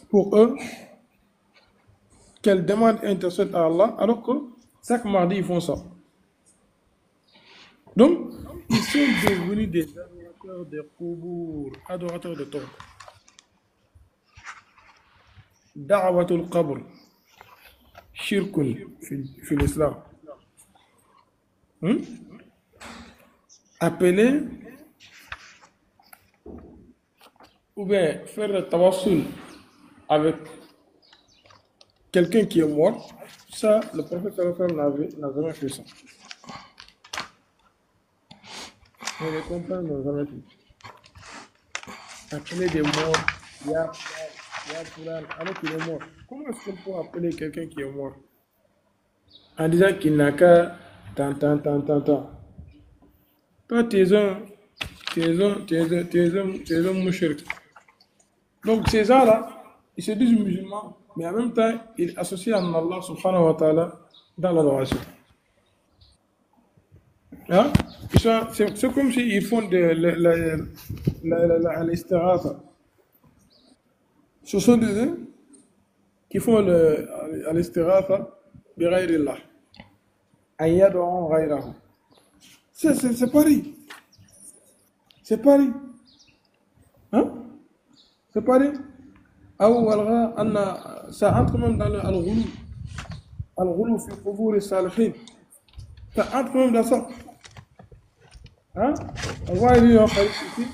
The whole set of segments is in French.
pour eux qu'elles demandent et intercèdent à Allah, alors que chaque mardi ils font ça. Donc, ils sont devenus des adorateurs de qubur, adorateurs de tombes. Da'watul qabr, shirkun fil islam. Appeler ou bien faire le tawassul avec quelqu'un qui est mort, ça, le prophète sallallahu alayhi wa sallam n'a jamais fait ça. Mais les compagnons n'ont jamais fait. Appeler des morts, ya fulan, alors qu'il est mort. Comment est-ce qu'on peut appeler quelqu'un qui est mort en disant qu'il n'a qu'à tant. Toi, tu es un mouchrik. Donc, ces gens-là, ils se disent musulmans, mais en même temps, ils associent à Allah subhanahu wa ta'ala dans l'adoration. Hein? C'est comme s'ils font de l'istighatha. Ce sont des gens qui font l'istighatha bi ghayrillah. Ayyad'u ghayrahu. C'est pareil. C'est pareil. Hein? C'est pareil. Ça entre même dans al-ghulu. Al-ghulu fi qubur as-salihin. Ça entre même dans ça. Hein? On va lire un hadith ici.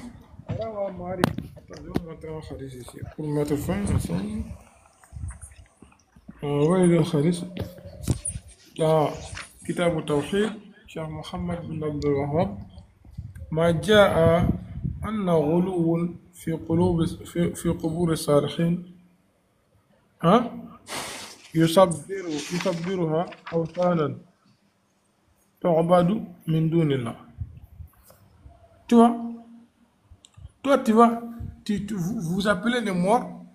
On va marrer. Attends, je vais vous montrer un hadith ici. Pour mettre fin, on va lire un hadith. Dans Kitab al-Tawhid, Cheikh Mohammed bin Abdul Wahhab. ما جاء أن غلو في قبور الصالحين يصبرها أوثانا تعبد من دون الله. Toi, tu vas, vous appelez les morts,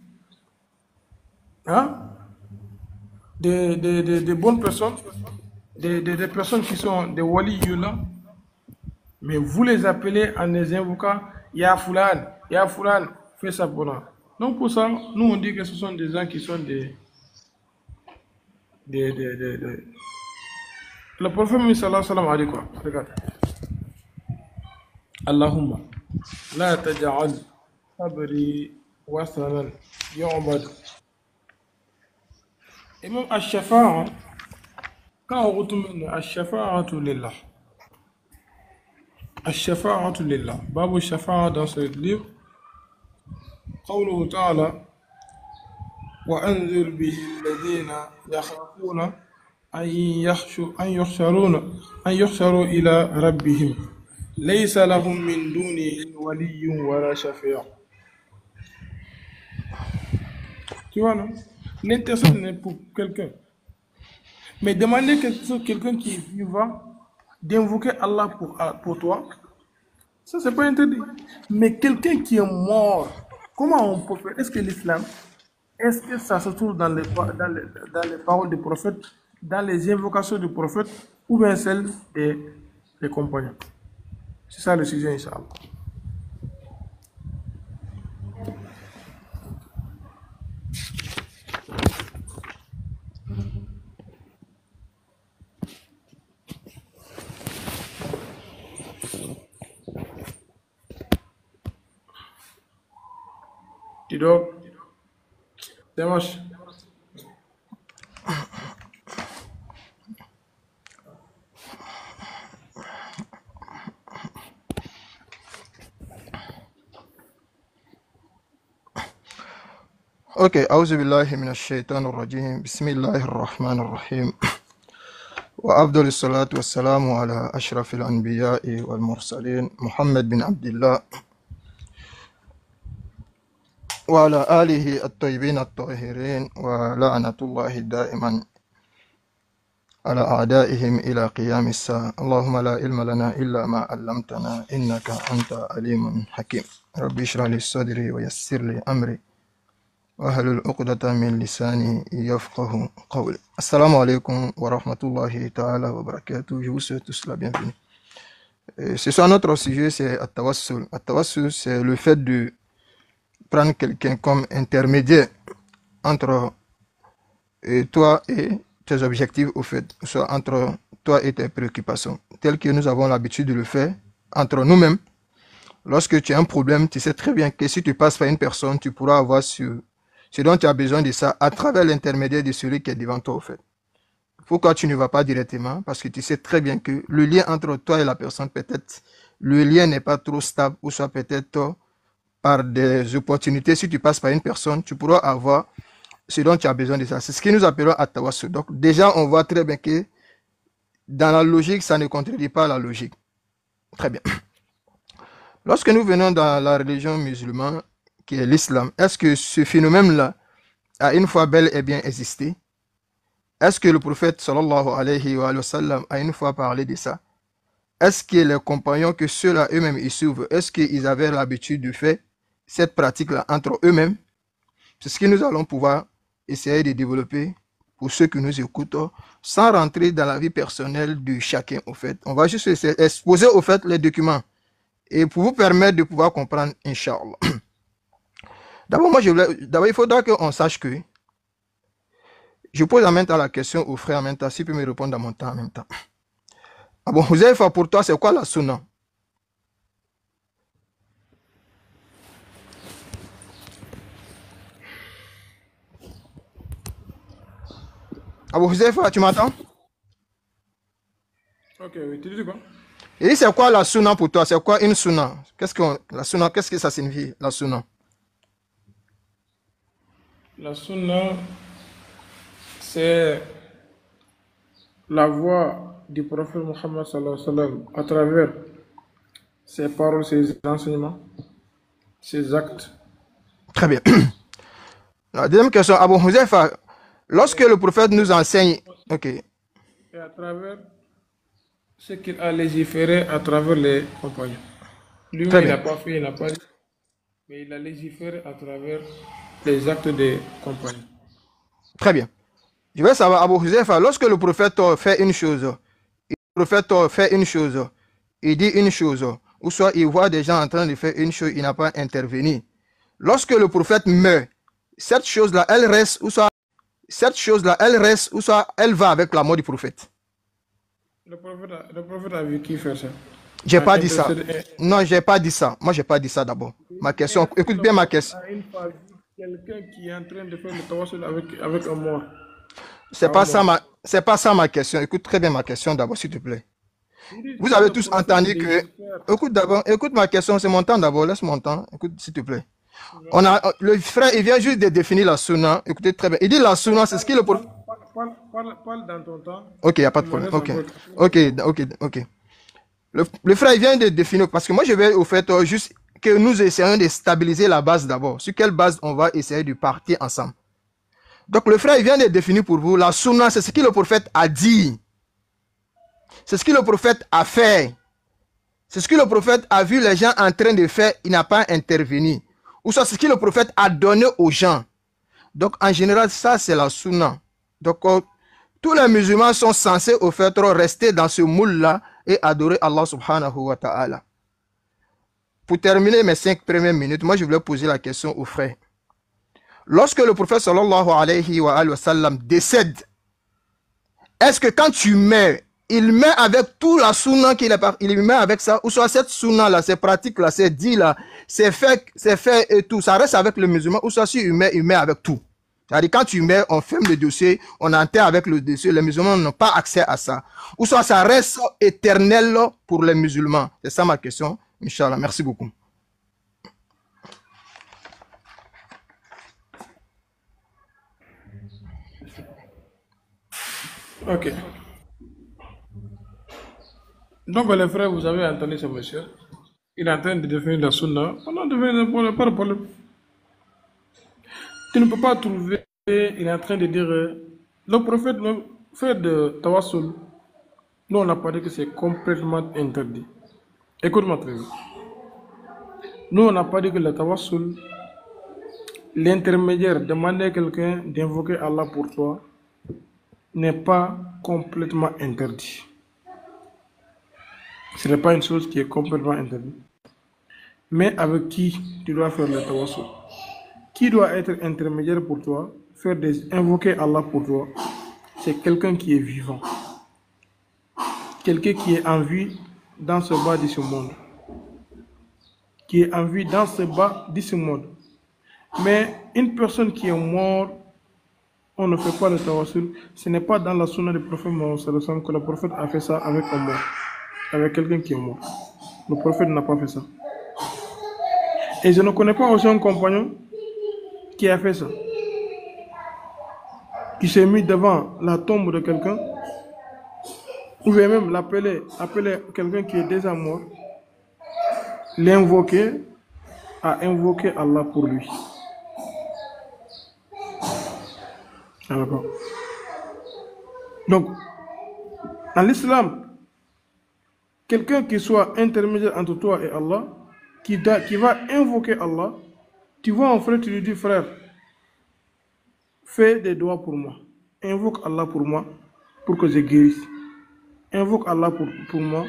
hein, des bonnes personnes, des personnes qui sont des waliyullah, mais vous les appelez en les invoquant Ya Fulan, fais ça pour nous. Donc pour ça, nous on dit que ce sont des gens qui sont des Le prophète sallallahu alayhi wa sallam a dit quoi? Regarde. Allahumma la taj'al qabri wasanan yu'bad. Et même Ash-Shafa'a, quand on retourne Ash-Shafa'atu lillah. Ash-Shafa'atu lillah. Babu Shafa'a dans ce livre. قوله تعالى وأنذر به الذين يخافون أن يحشروا إلى ربهم ليس لهم من دونه ولي ولا شفيع. Tu vois, non? L'intercession n'est pour quelqu'un. Mais demander quelqu'un qui est vivant d'invoquer Allah pour toi, ça c'est pas interdit. Mais quelqu'un qui est mort, comment on peut faire? Est-ce que l'islam, est-ce que ça se trouve dans les paroles du prophète, dans les invocations du prophète, ou bien celles des compagnons? C'est ça le sujet, Inch'Allah. Tu dors? Ça marche? Okay, أعوذ بالله من الشيطان الرجيم بسم الله الرحمن الرحيم وأفضل الصلاة والسلام على أشرف الأنبياء والمرسلين محمد بن عبد الله وعلى آله الطيبين الطاهرين ولعنة الله دائما على أعدائهم إلى قيام الساعة. اللهم لا علم لنا إلا ما علمتنا إنك أنت عليم حكيم. ربي اشرح لي صدري ويسر لي أمري وأهل عقدة من لساني يفقه قولي. Assalamu alaikum wa rahmatullahi ta'ala wa barakatuh. Je vous souhaite tous la bienvenue. Ce soir, notre sujet, c'est At-Tawassul. At-Tawassul, c'est le fait de prendre quelqu'un comme intermédiaire entre toi et tes objectifs, au fait, soit entre toi et tes préoccupations, tel que nous avons l'habitude de le faire entre nous-mêmes. Lorsque tu as un problème, tu sais très bien que si tu passes par une personne, tu pourras avoir ce dont tu as besoin de ça à travers l'intermédiaire de celui qui est devant toi, au fait. Pourquoi tu ne vas pas directement? Parce que tu sais très bien que le lien entre toi et la personne, peut-être, le lien n'est pas trop stable, ou soit peut-être par des opportunités. Si tu passes par une personne, tu pourras avoir ce dont tu as besoin de ça. C'est ce que nous appelons at-tawassul. Donc, déjà, on voit très bien que dans la logique, ça ne contredit pas la logique. Très bien. Lorsque nous venons dans la religion musulmane, qui est l'islam, est-ce que ce phénomène-là a une fois bel et bien existé? Est-ce que le prophète sallallahu alayhi wa sallam a une fois parlé de ça? Est-ce que les compagnons, que ceux-là eux-mêmes ils suivent, est-ce qu'ils avaient l'habitude de faire cette pratique-là entre eux-mêmes? C'est ce que nous allons pouvoir essayer de développer pour ceux qui nous écoutent, sans rentrer dans la vie personnelle de chacun, au fait. On va juste exposer, au fait, les documents et pour vous permettre de pouvoir comprendre, Inch'Allah. D'abord, il faudra qu'on sache que je pose en même temps la question au frère en même temps, s'il peut me répondre en mon temps en même temps. Ah bon, Huzaifa, pour toi, c'est quoi la sunna? Ah bon, Huzaifa, tu m'entends? Ok, oui, tu dis quoi? Et c'est quoi la sunna pour toi? C'est quoi une sunna? La sunna, qu'est-ce que ça signifie, la sunna? La sunna, c'est la voix du prophète Mohammed sallallahu alayhi wa sallam à travers ses paroles, ses enseignements, ses actes. Très bien. La deuxième question, Abu Huzaifa, lorsque le prophète nous enseigne, ok, Et à travers ce qu'il a légiféré à travers les compagnons. Lui, très il n'a bien, pas fait, il n'a pas dit, mais il a légiféré à travers les actes des compagnons. très bien. Je veux savoir, Abu Huzaifa, lorsque le prophète fait une chose, il dit une chose, ou soit il voit des gens en train de faire une chose, il n'a pas intervenu. Lorsque le prophète meurt, cette chose-là, elle reste, ou soit elle va avec la mort du prophète. Le prophète a vu qui faire ça. J'ai A pas dit ça. intercédé. Non, j'ai pas dit ça. Moi, j'ai pas dit ça d'abord. Ma question, écoute bien ma question. A une fois vu quelqu'un qui est en train de faire le tawassul avec un mort. C'est pas ça ma question. Écoute très bien ma question d'abord, s'il te plaît. Il dit, Vous quand avez le tous prophète entendu que. légifère, Écoute ma question, c'est mon temps d'abord, laisse mon temps. Écoute, s'il te plaît. Le frère, il vient juste de définir la sunna. Écoutez très bien. Il dit la sunna, c'est ce qu'il le parle, parle dans ton temps. Ok, il n'y a pas de Je me problème. laisse Ok. encore. Ok. Le frère, il vient de définir, parce que moi, je vais au fait juste que nous essayons de stabiliser la base d'abord. Sur quelle base on va essayer de partir ensemble. Donc, le frère, il vient de définir pour vous la sunna, c'est ce que le prophète a dit. C'est ce que le prophète a fait. C'est ce que le prophète a vu les gens en train de faire, il n'a pas intervenu. Ou soit c'est ce que le prophète a donné aux gens. Donc, en général, ça, c'est la sunna. Donc, tous les musulmans sont censés, au fait, rester dans ce moule-là et adorer Allah subhanahu wa ta'ala. Pour terminer mes 5 premières minutes, moi, je voulais poser la question aux frères. Lorsque le prophète sallallahu alayhi wa sallam décède, est-ce que quand tu meurs, il met avec tout la sunna il met avec ça, ou soit cette sunna là, ces pratiques là, ces dits là, ces faits et tout, ça reste avec le musulman, ou soit si il met avec tout. C'est-à-dire quand tu mets, on ferme le dossier, on enterre avec le dossier, les musulmans n'ont pas accès à ça. Ou soit ça reste éternel pour les musulmans. C'est ça ma question, Inch'Allah. Merci beaucoup. Ok. Donc, les frères, vous avez entendu ce monsieur. Il est en train de définir la sunna. On a défini pas de problème. Tu ne peux pas trouver, il est en train de dire, le prophète fait de tawassul. Nous, on n'a pas dit que c'est complètement interdit. Écoute-moi très bien. Nous, on n'a pas dit que le tawassul, l'intermédiaire, demander à quelqu'un d'invoquer Allah pour toi, n'est pas complètement interdit. Ce n'est pas une chose qui est complètement interdite. Mais avec qui tu dois faire le tawassul? qui doit être intermédiaire pour toi, invoquer Allah pour toi, c'est quelqu'un qui est vivant. Quelqu'un qui est en vie dans ce bas de ce monde. Qui est en vie dans ce bas de ce monde. Mais une personne qui est morte, on ne fait pas le tawassul. Ce n'est pas dans la sunna du prophète Mohammed que le prophète a fait ça avec un mort. Avec quelqu'un qui est mort. Le prophète n'a pas fait ça. Et je ne connais pas aussi un compagnon qui a fait ça. Qui s'est mis devant la tombe de quelqu'un. Ou bien même appeler quelqu'un qui est déjà mort. L'invoquer, à invoquer Allah pour lui. D'accord. Donc, en l'islam, quelqu'un qui soit intermédiaire entre toi et Allah, qui va invoquer Allah, tu vois un frère, tu lui dis, frère, fais des doigts pour moi. Invoque Allah pour moi, pour que je guérisse. Invoque Allah pour moi.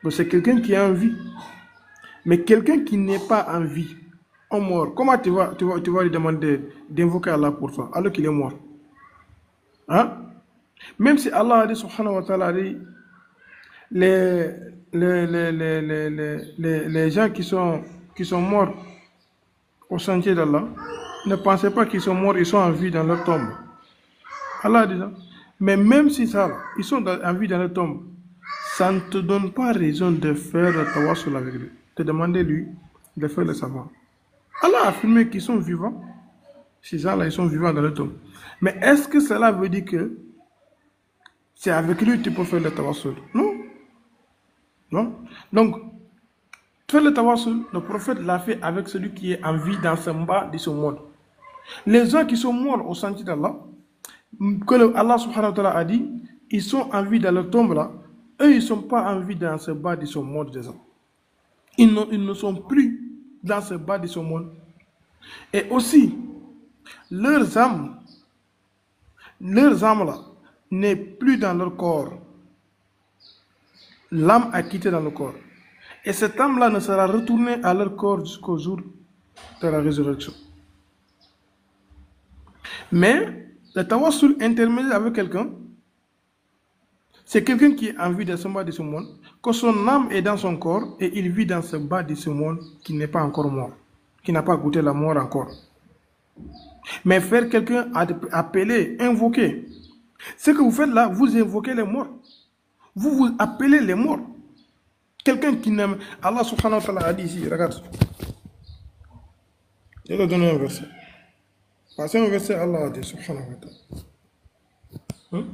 Donc c'est quelqu'un qui est en vie. Mais quelqu'un qui n'est pas en vie, en mort, comment tu vas lui demander d'invoquer Allah pour toi, alors qu'il est mort? Hein? Même si Allah a dit, subhanahu wa ta'ala, les gens qui sont morts au sentier d'Allah, ne pensez pas qu'ils sont morts, ils sont en vie dans leur tombe. Allah a dit ça. Mais même si ça, ils sont en vie dans leur tombe, ça ne te donne pas raison de faire le tawassul avec lui, de demander lui de faire le savant. Allah a affirmé qu'ils sont vivants. Ces gens-là, ils sont vivants dans leur tombe. Mais est-ce que cela veut dire que c'est avec lui que tu peux faire le tawassul? Non. Non. Donc, faire le tawassul, le prophète l'a fait avec celui qui est en vie dans ce bas de ce monde. Les gens qui sont morts au sentier d'Allah, que Allah subhanahu wa ta'ala a dit, ils sont en vie dans leur tombe là, eux ils ne sont pas en vie dans ce bas de ce monde des hommes. Ils ne sont plus dans ce bas de ce monde. Et aussi, leurs âmes là, n'est plus dans leur corps. L'âme a quitté dans le corps. Et cette âme-là ne sera retournée à leur corps jusqu'au jour de la résurrection. Mais le tawassul intermédiaire avec quelqu'un, c'est quelqu'un qui est en vie dans ce bas de ce monde, que son âme est dans son corps et il vit dans ce bas de ce monde qui n'est pas encore mort, qui n'a pas goûté la mort encore. Mais faire quelqu'un appeler, invoquer, ce que vous faites là, vous invoquez les morts. Vous appelez les morts. Quelqu'un qui n'aime... Allah subhanahu wa ta'ala a dit ici, regarde. Je vais te donner un verset. Passez un verset, Allah a dit, subhanahu wa ta'ala.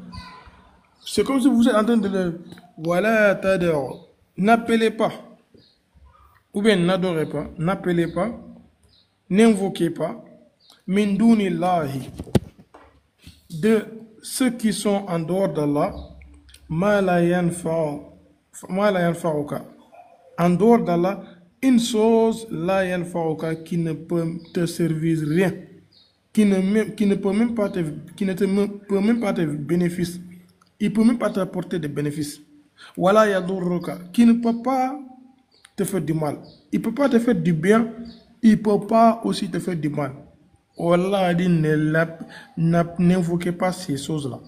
C'est comme si vous êtes en train de le... Voilà, tad'u. N'appelez pas. Ou bien n'adorez pas. N'appelez pas. N'invoquez pas. Min dunillahi. De ceux qui sont en dehors d'Allah. Ma la yanfa'uka. En dehors d'Allah, une chose la yanfa'uka qui ne peut te servir rien. Qui ne peut même pas te bénéfice. Il ne peut même pas t'apporter des bénéfices. Wala yadurruka, qui ne peut pas te faire du mal. Il ne peut pas te faire du bien. Il ne peut pas aussi te faire du mal. Allah dit, n'invoquez pas ces choses-là.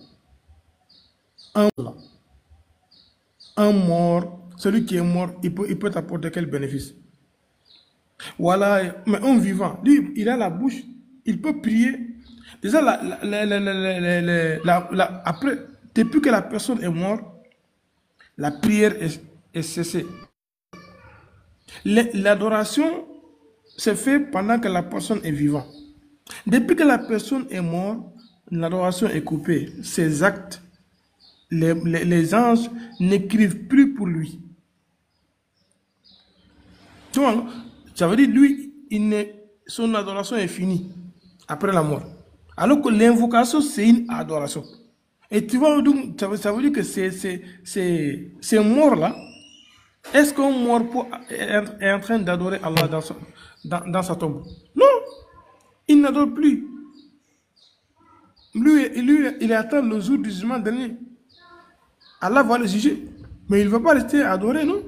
Un mort, celui qui est mort, il peut t'apporter quel bénéfice? Voilà, mais un vivant, lui, il a la bouche, il peut prier. Déjà, après, depuis que la personne est morte, la prière est cessée. L'adoration se fait pendant que la personne est vivante. Depuis que la personne est morte, l'adoration est coupée. Ses actes, les anges n'écrivent plus pour lui. Tu vois, ça veut dire lui, son adoration est finie après la mort. Alors que l'invocation, c'est une adoration. Et tu vois, donc, ça veut dire que ces morts-là, est-ce qu'un mort est en train d'adorer Allah dans sa tombe? Non, il n'adore plus. Lui, il attend le jour du jugement dernier. Allah va le juger. Mais il ne va pas rester adoré, non?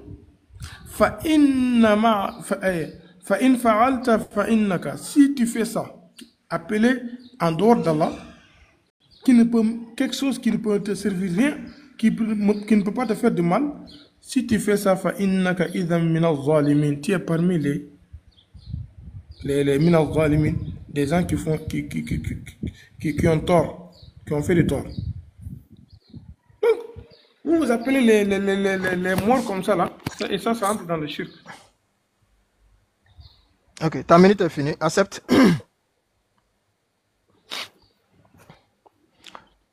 Si tu fais ça, appeler en dehors d'Allah, quelque chose qui ne peut te servir rien, qui ne peut pas te faire de mal, si tu fais ça, tu es parmi les des gens qui font qui ont tort, qui ont fait du tort. Donc, vous appelez les morts comme ça là, et ça entre dans le shirk. Ok, ta minute est finie. Accepte.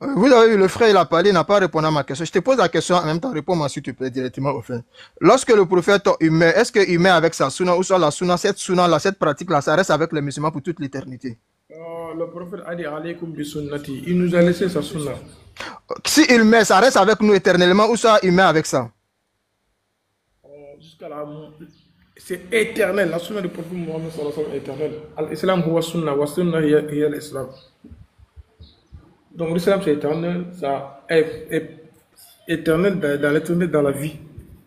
Vous avez vu, le frère, il a parlé, il n'a pas répondu à ma question. Je te pose la question en même temps, réponds-moi s'il te plaît directement au frère. Lorsque le prophète meurt, est-ce qu'il meurt avec sa sunna ou soit la sunna, cette pratique-là, ça reste avec les musulmans pour toute l'éternité? Le prophète a dit alaykum bi sunnati. Il nous a laissé sa sunna. Si il meurt, ça reste avec nous éternellement ou soit il meurt avec ça? Jusqu'à la c'est éternel. La sunna du prophète Mohammed sallallahu alayhi wa sallam est éternelle. Al-Islam huwa sunna wa sunna hiya al-Islam. Donc l'islam c'est éternel, ça est éternel dans l'éternel, dans la vie.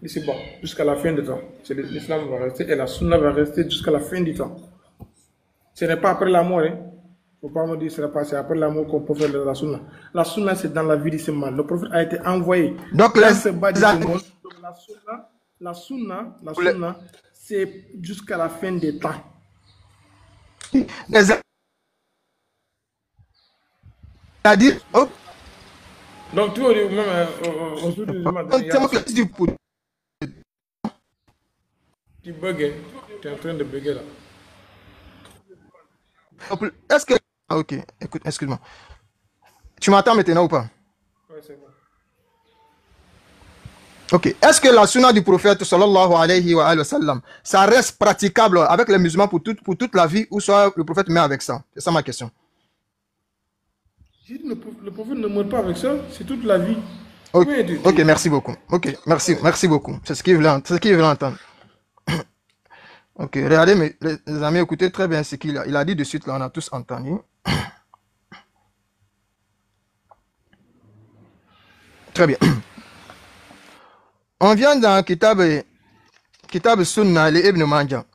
Et c'est bon, jusqu'à la fin du temps. L'islam va rester et la sunna va rester jusqu'à la fin du temps. Ce n'est pas après la mort. Hein. Faut pas me dire que c'est après la mort qu'on peut faire la sunna. La sunna c'est dans la vie de ce monde. Le prophète a été envoyé donc, dans ce bas de ce monde. Donc la sunna c'est jusqu'à la fin des temps. C'est-à-dire, oh. Donc tu vois, même aujourd'hui, tu bugs, tu es en train de bugger là. Est-ce que... Ah, ok, écoute, excuse-moi. Tu m'entends maintenant ou pas? Oui, c'est bon. Ok. Est-ce que la sunna du prophète sallallahu alayhi wa sallam, ça reste praticable avec les musulmans pour toute la vie ou soit le prophète meurt avec ça? C'est ça ma question. Le prophète ne meurt pas avec ça, c'est toute la vie. Okay. Ok, merci beaucoup. Ok, merci beaucoup. C'est ce qu'il veut entendre. Ok, regardez, les amis, écoutez très bien ce qu'il a dit de suite, là, on a tous entendu. Très bien. On vient dans Kitab Sunna, les Ibn Majah.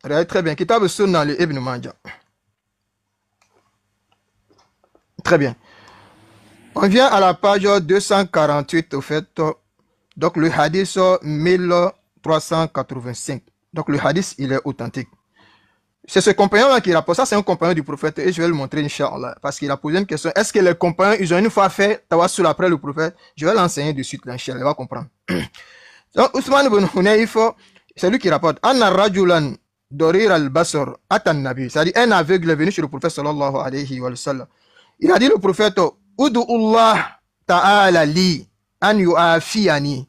Regardez très bien, Kitab Sunna, les Ibn Majah. Très bien. On vient à la page 248, au fait, donc le hadith 1385. Donc le hadith, il est authentique. C'est ce compagnon-là qui rapporte. Ça, c'est un compagnon du prophète et je vais le montrer, Inch'Allah. Parce qu'il a posé une question. Est-ce que les compagnons, ils ont une fois fait tawassul après le prophète? Je vais l'enseigner de suite, Inch'Allah. Il va comprendre. Donc, Ousmane ibn Hunayf, c'est lui qui rapporte. Anna rajulan dorir al-basar atan nabi. C'est-à-dire, un aveugle est venu chez le prophète sallallahu alayhi wa sallam. Il a dit le prophète, Udu'ullah ta'ala li an yu'afiyani.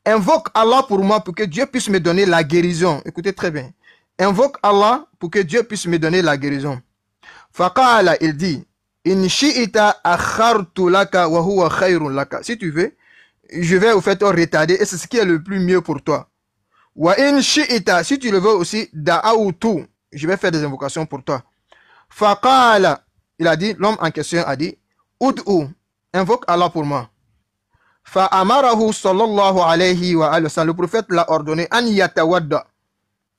Invoque Allah pour moi pour que Dieu puisse me donner la guérison. Écoutez très bien. Invoque Allah pour que Dieu puisse me donner la guérison. Faqala, il dit, In shi'ita akhartu laka wa huwa khayrun laka. Si tu veux, je vais au fait retarder et c'est ce qui est le plus mieux pour toi. Wa in shi'ita, si tu le veux aussi, da'autu, je vais faire des invocations pour toi. Faqala, il a dit, l'homme en question a dit, Ud'u, invoque Allah pour moi. Fa'amarahu sallallahu alayhi wa sallam, le prophète l'a ordonné, an yatawadda,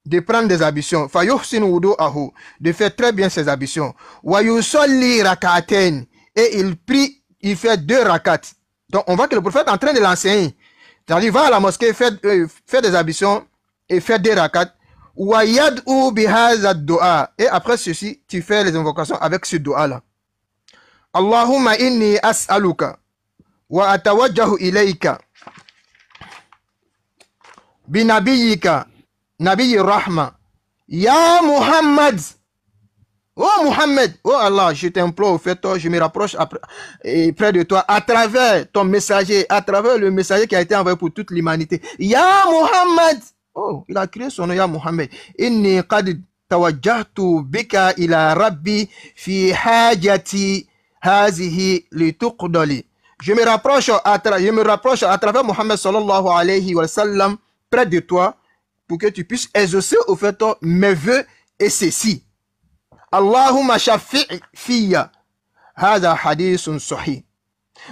de prendre des ablutions, fayuhsin wudu'ahu, de faire très bien ses ablutions, wa yusalli rak'atayn, et il prie, il fait 2 rakats. Donc on voit que le prophète est en train de l'enseigner. C'est-à-dire, il va à la mosquée, faire des ablutions et faire 2 rakats. Wa yad'u bihadha du'a, et après ceci, tu fais les invocations avec ce doigt-là. Allahumma inni as'aluka wa atawajjahu ilayka binabiyika Nabi Rahma Ya Muhammad. Oh Muhammad, oh Allah, je t'implore, au fait, je me rapproche près de toi à travers ton messager, à travers le messager qui a été envoyé pour toute l'humanité. Ya Muhammad. Oh, il a créé son nom, Ya Muhammad. Inni qad tawajjahtu bika ila rabbi fi hajati hazihi li tuqdali. Je me rapproche à travers Muhammad sallallahu alayhi wa sallam près de toi pour que tu puisses exaucer au fait mes vœux et ceci. Allahumma shafi'i fiyya. Hada hadithun sahih.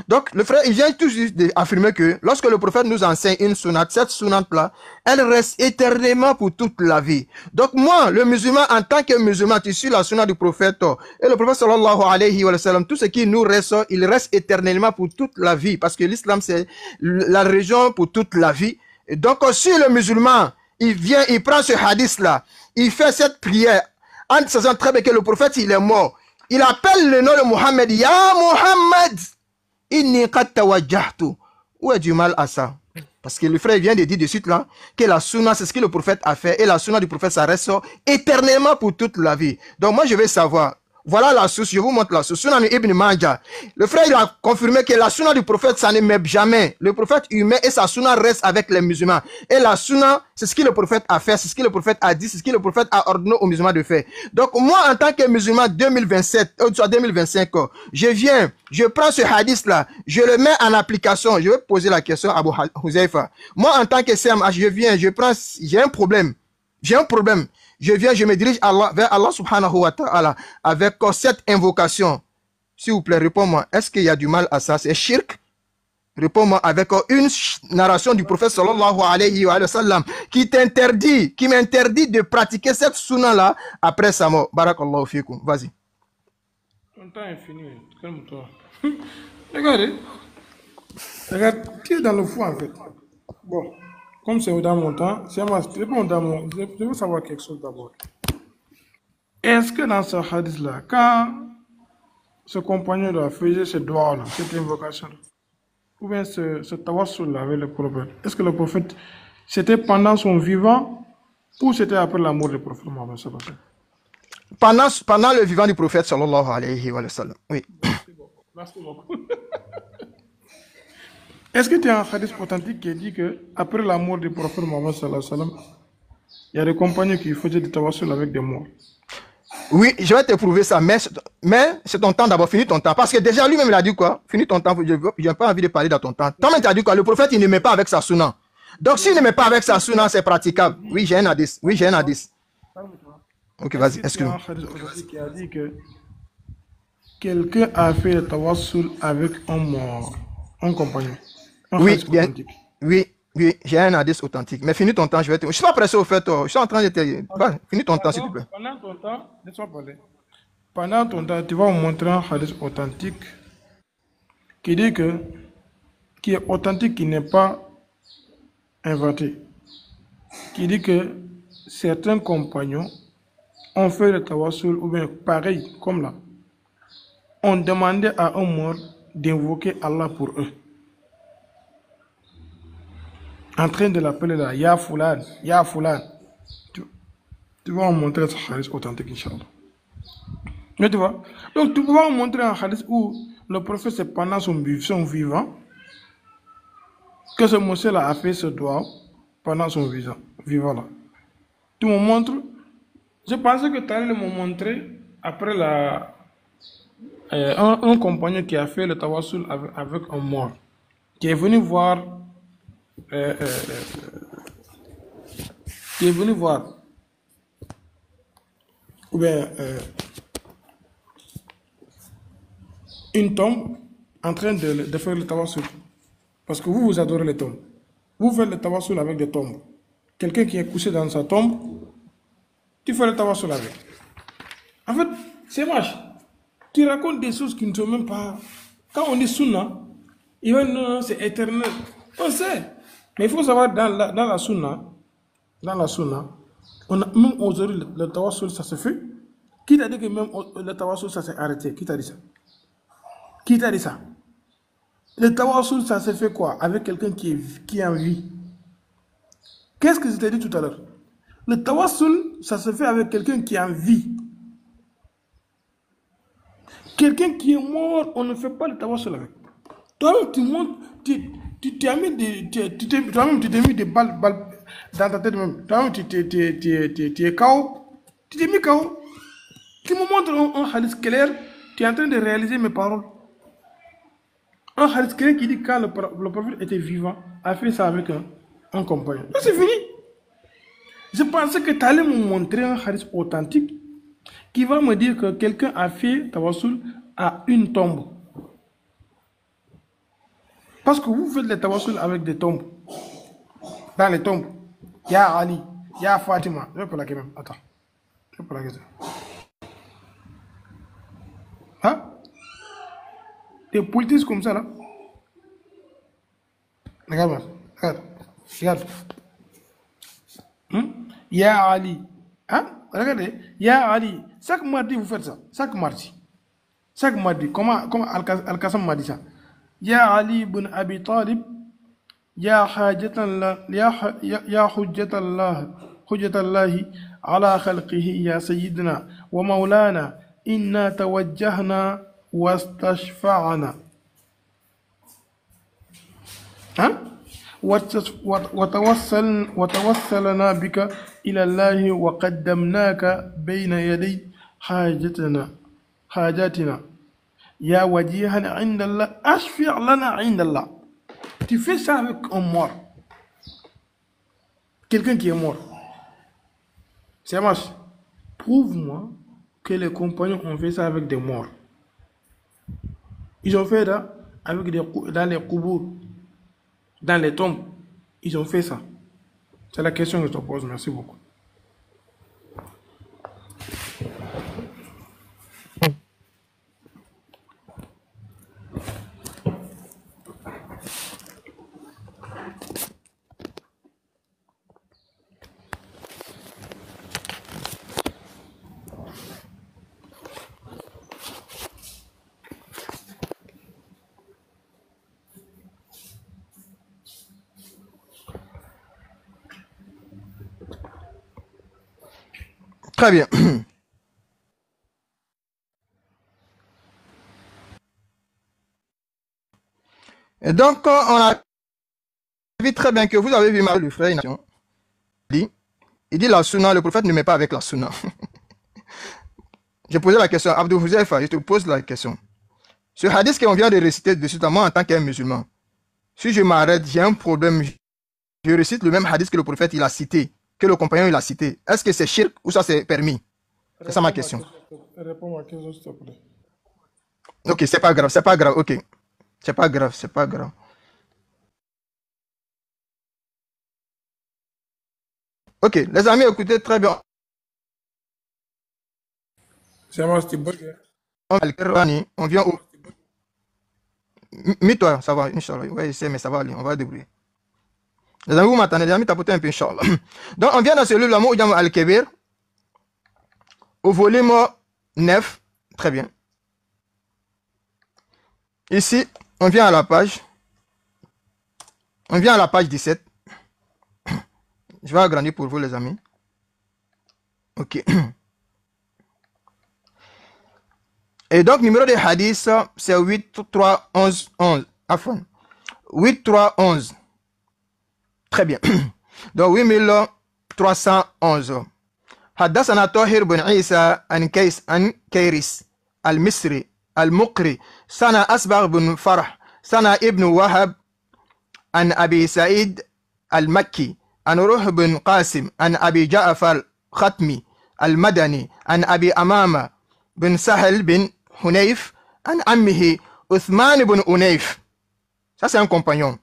Donc, le frère, il vient tout juste d'affirmer que lorsque le prophète nous enseigne une sunnate, cette sunnate-là, elle reste éternellement pour toute la vie. Donc, moi, le musulman, en tant que musulman, tu suis la sunnate du prophète, et le prophète sallallahu alayhi wa sallam, tout ce qui nous reste, il reste éternellement pour toute la vie, parce que l'islam, c'est la religion pour toute la vie. Et donc, si le musulman, il vient, il prend ce hadith-là, il fait cette prière, en sachant très bien que le prophète, il est mort. Il appelle le nom de Mohammed, Ya Mohammed, inni qad tawajjahtu. Où est du mal à ça? Parce que le frère vient de dire de suite là que la sunna, c'est ce que le prophète a fait, et la sunna du prophète, ça reste éternellement pour toute la vie. Donc moi, je vais savoir. Voilà la source, je vous montre la source. Sunan Ibn Majah. Le frère, il a confirmé que la sunna du prophète, ça ne meurt jamais. Le prophète humain et sa sunna restent avec les musulmans. Et la sunna, c'est ce que le prophète a fait, c'est ce que le prophète a dit, c'est ce que le prophète a ordonné aux musulmans de faire. Donc moi, en tant que musulman 2027, soit 2025, je viens, je prends ce hadith-là, je le mets en application. Je vais poser la question à Abu Huzaifa. Moi, en tant que CMH, je viens, je prends, j'ai un problème. J'ai un problème. Je viens, je me dirige vers Allah subhanahu wa ta'ala avec cette invocation. S'il vous plaît, réponds-moi. Est-ce qu'il y a du mal à ça? C'est shirk? Réponds-moi avec une narration du prophète sallallahu alayhi wa sallam qui m'interdit de pratiquer cette sunna-là après sa mort. Barakallahu fikum. Vas-y. Ton temps est fini. Calme-toi. Regardez. Regarde, tu es dans le fou en fait. Bon. Comme c'est dans mon temps, je veux savoir quelque chose d'abord. Est-ce que dans ce hadith-là, quand ce compagnon-là faisait ce doigt-là, cette invocation-là, ou bien ce tawassul-là avec le prophète, est-ce que le prophète, c'était pendant son vivant ou c'était après la mort du prophète Mohammed sallallahu alayhi wa sallam? Pendant le vivant du prophète sallallahu alayhi wa sallam, oui. Merci beaucoup. Est-ce que tu as un hadith authentique qui dit qu'après la mort du prophète Mohammed sallallahu alayhi wa sallam, il y a des compagnons qui faisaient des tawassul avec des morts? Oui, je vais te prouver ça, mais c'est ton temps d'abord, finis ton temps. Parce que déjà lui-même il a dit quoi? Finis ton temps, je n'ai pas envie de parler dans ton temps. Toi-même tu as dit quoi? Le prophète il ne met pas avec sa sunna. Donc s'il ne met pas avec sa sunna, c'est praticable. Oui, j'ai un hadith. Oui, j'ai un hadith. Ok, vas-y, excuse-moi. Il y a un hadith authentique qui a dit que quelqu'un a fait le tawassul avec un mort, un compagnon. Oui, bien. Oui, j'ai un hadith authentique. Mais finis ton temps, je ne suis pas pressé au fait. Je suis en train de te... Finis ton temps, s'il te plaît. Pendant ton temps, laisse-moi parler. Pendant ton temps, tu vas vous montrer un hadith authentique qui dit qui est authentique, qui n'est pas inventé. Qui dit que certains compagnons ont fait le tawassul, ou bien pareil, comme là, ont demandé à un mort d'invoquer Allah pour eux. En train de l'appeler là, Ya Fulan, Ya Fulan. Tu vas en montrer ce hadith authentique, Inch'Allah. Mais tu vois, donc tu vas en montrer un hadith où le prophète, c'est pendant son vivant, que ce monsieur-là a fait ce doigt pendant son vivant là. Tu me montres, je pensais que tu allais me montrer après un compagnon qui a fait le tawassul avec un mort, qui est venu voir ou bien une tombe en train de faire le tawassul. Parce que vous adorez les tombes. Vous faites le tawassul avec des tombes. Quelqu'un qui est couché dans sa tombe, tu fais le tawassul avec. En fait, c'est moche. Tu racontes des choses qui ne sont même pas... Quand on dit sunna, il va dire non, c'est éternel. On sait. Mais il faut savoir, dans la sunna, on a, même aujourd'hui, le tawassul, ça se fait. Qui t'a dit que même le tawassul, ça s'est arrêté? Qui t'a dit ça? Qui t'a dit ça? Le tawassul, ça se fait quoi? Avec quelqu'un qui est en vie. Qu'est-ce que je t'ai dit tout à l'heure? Le tawassul, ça se fait avec quelqu'un qui est en vie. Quelqu'un qui est mort, on ne fait pas le tawassul avec. Toi-même, tu montes, tu t'es mis des balles dans ta tête même. Toi-même, tu es KO. Tu t'es mis KO. Tu me montres un hadith clair, tu es en train de réaliser mes paroles. Un hadith clair qui dit que quand le prophète était vivant, a fait ça avec un compagnon. C'est fini. Je pensais que tu allais me montrer un hadith authentique qui va me dire que quelqu'un a fait tawassul à une tombe. Parce que vous faites les tawassul avec des tombes. Dans les tombes. Il y a Ali, il y a Fatima. Je vais pas la même. Attends. Je vais pas la question. Hein? Des politiques comme ça là. Regarde, regarde. Regarde. Il y a Ali. Hein? Regardez. Il y a Ali. Chaque mardi, vous faites ça. Chaque mardi. Chaque mardi. Comment Al-Qassam m'a dit ça? Ya Ali ibn Abi Talib. Ya hajjatallah. Ya hujjatallahi ala khalqihi ya sayyidina wa maulana. Inna tawajjahna wastashfa'ana. Hein? وتوسلنا بك إلى الله وقدمناك بين يدي حاجاتنا يا وجيها عند الله أشفع لنا عند الله. Tu fais ça avec un mort, quelqu'un qui est mort. Ça marche. Prouve-moi que les compagnons ont fait ça avec des morts. Ils ont fait ça avec dans les coubours, dans les tombes. Ils ont fait ça. C'est la question que je te pose. Merci beaucoup. Très bien. Et donc, on a vu très bien que vous avez vu le frère, il dit la sunna, le prophète ne met pas avec la sunna. J'ai posé la question, Abdou Huzaifa, je te pose la question. Ce hadith qu'on vient de réciter de suite à moi en tant qu'un musulman, si je m'arrête, j'ai un problème, je récite le même hadith que le prophète il a cité, que le compagnon il a cité. Est-ce que c'est shirk ou ça c'est permis? C'est ça ma question. Réponds à ma question, s'il te plaît. Ok, c'est pas grave, ok. C'est pas grave. Ok, les amis, écoutez très bien. C'est moi, c'était bon. On vient au... Mets-toi, ça va, Inch'Allah. Ouais, je sais, mais ça va aller, on va débrouiller. Les amis, vous m'attendez, les amis, tapotez un peu, Inch'Allah. Donc, on vient dans celui-là, Moudjam Al-Kebir, au volume 9. Très bien. Ici, on vient à la page. On vient à la page 17. Je vais agrandir pour vous, les amis. Ok. Et donc, numéro de hadith, c'est 8311. Afon. 8311. Très bien. Donc, 8311. حدثنا طاهر بن عيسى عن كيرس المصري المقري سنة أسبغ بن فرح سنة ابن وهب عن أبي سعيد المكي عن روح بن قاسم عن أبي جعفر ختمي المدني عن أبي أمامة بن سهل بن حنيف عن عمه عثمان بن حنيف. Ça c'est un compagnon.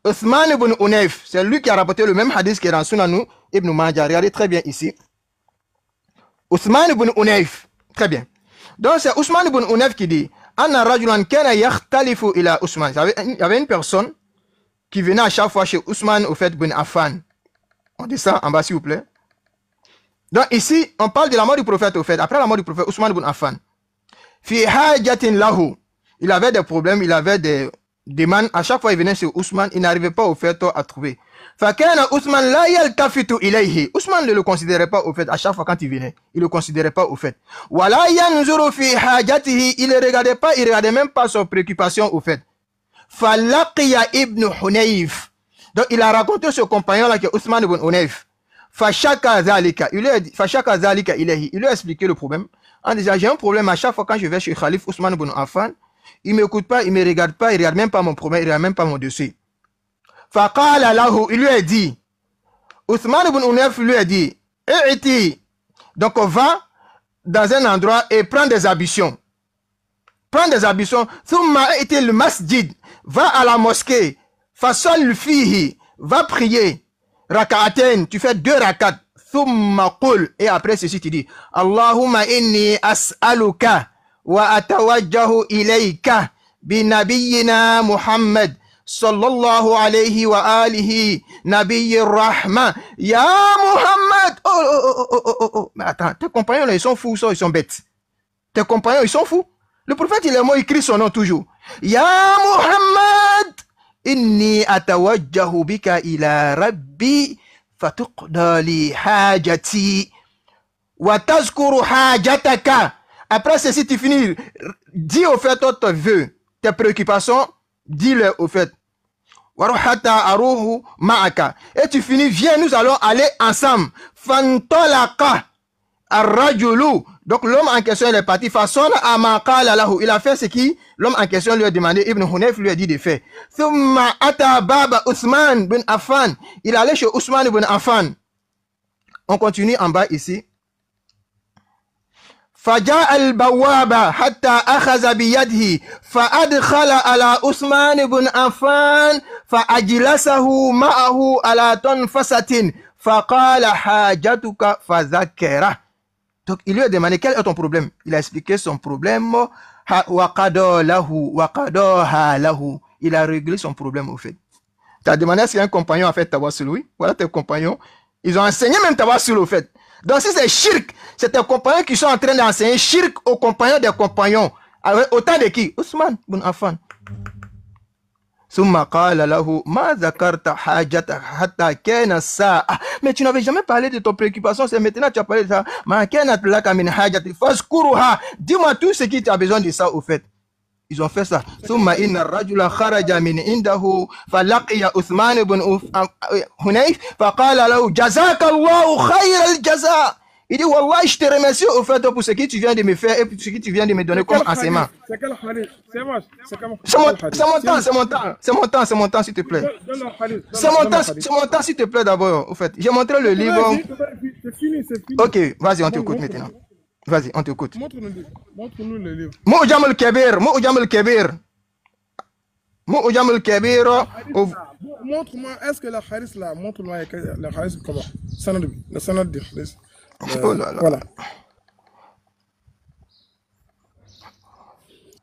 Uthman ibn Hunayf, c'est lui qui a rapporté le même hadith qui est dans Sunan Ibn Majah. Regardez très bien ici. Uthman ibn Hunayf. Très bien. Donc c'est Uthman ibn Hunayf qui dit Anna rajulan kana yakhtalifu ila Uthman. Il y avait une personne qui venait à chaque fois chez Ousmane au fait bin Affan. On descend en bas s'il vous plaît. Donc ici, on parle de la mort du prophète au fait. Après la mort du prophète, Ousmane bin Affan. Fi hajatin lahu. Il avait des problèmes, il avait des demandes. À chaque fois il venait chez Ousmane, il n'arrivait pas au fait à trouver. Fakana Ousmane la yaltafitu ilayhi. Ousmane ne le considérait pas au fait. À chaque fois quand il venait, il ne le considérait pas au fait. Wala yanzuru fi hajatihi. Il ne regardait pas, il ne regardait même pas son préoccupation au fait. Falaqiya ibn Hunayf. Donc il a raconté ce compagnon là qui est Ousmane ibn Hunayf. Fashaka zalika. Il lui a dit, Fashaka zalika ilayhi. Il lui a expliqué le problème. En disant, j'ai un problème à chaque fois quand je vais chez Khalif Ousmane ibn Affan. Il ne m'écoute pas, il ne me regarde pas, il ne regarde même pas mon problème, il ne regarde même pas mon dossier. Faqala lahu. Il lui a dit, Ousmane ibn Hunayf lui a dit, donc on va dans un endroit et prend des ambitions. Prends des ambitions. Thumma iti le masjid. va à la mosquée, fasol fihi, va prier, rak'aten, tu fais 2 rak'at, thumma qul, et après ceci tu dis, Allahumma inni as'aluka wa atawajjahu ilayka bi nabiyyina Muhammad sallallahu alayhi wa alihi nabiyyir rahma ya Muhammad. Mais attends, tes compagnons là, ils sont fous, ça, ils sont bêtes. Tes compagnons, ils sont fous. Le prophète, il est mort, il crie son nom toujours. Ya Muhammad, inni atawajjahu bika ila rabbi fatuqda li hajati wa tazkuru hajataka. Après ceci, tu finis. Dis au fait ton vœu, tes préoccupations, dis-le au fait. Et tu finis, viens, nous allons aller ensemble. Fantolaka arrajulu. Donc l'homme en question il est parti. Façon amaqala lahu. Il a fait ce qui l'homme en question lui a demandé. Ibn Hunayf lui a dit de faire. Thumma ata baba Ousmane bin Affan. Il allait chez Ousmane bin Affan. On continue en bas ici. فجاء البوابة حتى أخذ بيده فأدخل على عثمان بن عفان فأجلسه معه على تنفسة فقال حاجتك فذكره. Donc il lui a demandé quel est ton problème. Il a expliqué son problème. Il a réglé son problème au fait. Tu as demandé si un compagnon a fait tawassul, oui. Voilà tes compagnons. Ils ont enseigné même tawassul au fait. Donc si c'est shirk, c'est tes compagnons qui sont en train d'enseigner shirk aux compagnons des compagnons. Autant de qui? Ousmane bin Affan. Mais tu n'avais jamais parlé de ton préoccupation, c'est maintenant que tu as parlé de ça. Dis-moi tout ce qui tu as besoin de ça au fait. Ils ont fait ça. Il dit, Wallah, je te remercie au fait pour ce que tu viens de me faire et pour ce que tu viens de me donner comme enseignement. C'est quel hadith? C'est moi. C'est mon temps, s'il te plaît. C'est mon temps, s'il te plaît, d'abord, au fait. J'ai montré le livre. C'est fini. Ok, vas-y, on t'écoute maintenant. Vas-y, on t'écoute. Montre-nous le livre. Mu'jam al-Kabir. Montre-moi, est-ce que le hadith là, montre-moi le hadith comment? Le sanad du hadith. Oh là là. Voilà.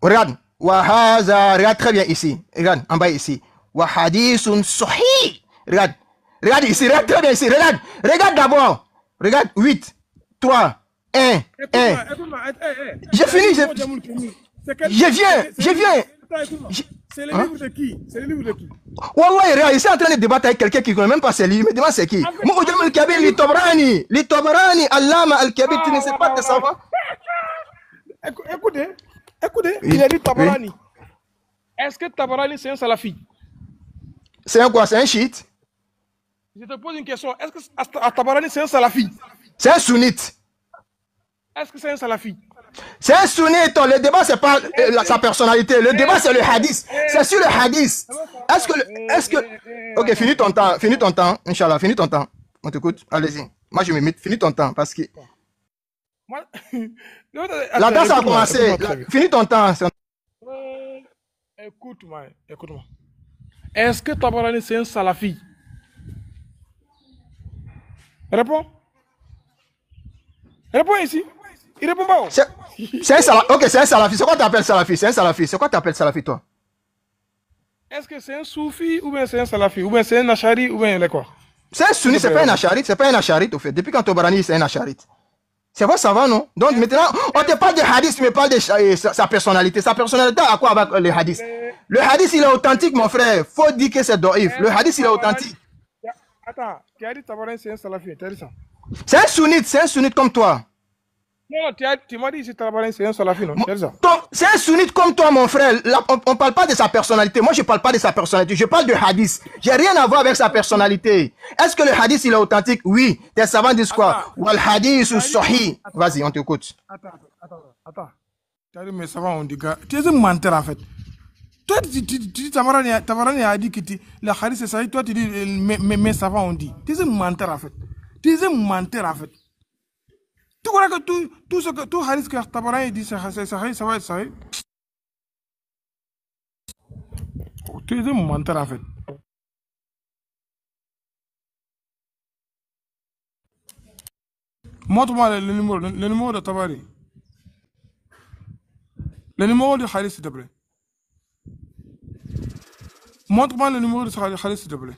Regarde. Regarde très bien ici. Regarde, en bas ici. Wa hadithun sahih. Regarde. Regarde ici, regarde très bien ici. Regarde d'abord. Regarde 8, 3, 1. J'ai fini. Je viens. C'est le livre de qui? Wallah, regarde, il est en train de débattre avec quelqu'un qui ne connaît même pas ses livres. Il me demande c'est qui? Mu'jam al-Kabir, li Tabrani, Allama al-Kabir, tu ne sais pas de savoir? Écoutez, il a dit Tabarani. Est-ce que Tabarani c'est un salafi? C'est un quoi? C'est un chiite? Je te pose une question. Est-ce que Tabarani c'est un salafi? C'est un sunnite. Est-ce que c'est un salafi? C'est un sunnite. Le débat, c'est pas sa personnalité. Le débat, c'est le hadith. C'est sur le hadith. Est-ce que... Ok, finis ton temps. Inch'Allah, finis ton temps. On t'écoute. Allez-y. Moi, je me mets. Finis ton temps parce que... La danse a commencé. Finis ton temps. Écoute-moi. Est-ce que Tabarani c'est un salafi? Réponds ici. Il répond pas. C'est un salafi. Ok, c'est un salafi. C'est quoi tu appelles salafi? C'est un salafi. C'est quoi tu appelles salafi, toi? Est-ce que c'est un soufi ou bien c'est un salafi? Ou bien c'est un ashari ou bien quoi? C'est un sunni, c'est pas un acharite. C'est pas un acharite, au fait. Depuis quand Tabarani, c'est un acharite. C'est vrai, ça va, non? Donc maintenant, on te parle de hadith, mais parle de sa personnalité. Sa personnalité, à quoi avec le hadith? Le hadith, il est authentique, mon frère. Faut dire que c'est doif. Le hadith, il est authentique. Attends, tu as dit Tabarani, c'est un salafi. Tu as dit ça? C'est un sunnite comme toi. Non, tu m'as dit que Tabarani, c'est un salafi, non? Tu as dit ça? C'est un sunnite comme toi, mon frère. Là, on ne parle pas de sa personnalité. Moi, je ne parle pas de sa personnalité. Je parle de hadith. J'ai rien à voir avec sa personnalité. Est-ce que le hadith, il est authentique? Oui. Tes savants disent quoi? Wal hadith ou sahih. Vas-y, on t'écoute. Attends. Tu as dit, mes savants ont dit, gars, tu es un menteur, en fait. Toi, tu dis, Tabarani a dit que le hadith, c'est sahih. Toi, tu dis, mes savants ont dit. Tu es un menteur, en fait. Tu crois que tout hadith que Tabarani dit, ça va être sahih? Tu es un menteur en fait. Montre-moi le numéro de Tabari. Le numéro de Khalid, s'il te plaît. Montre-moi le numéro de Khalid, s'il te plaît.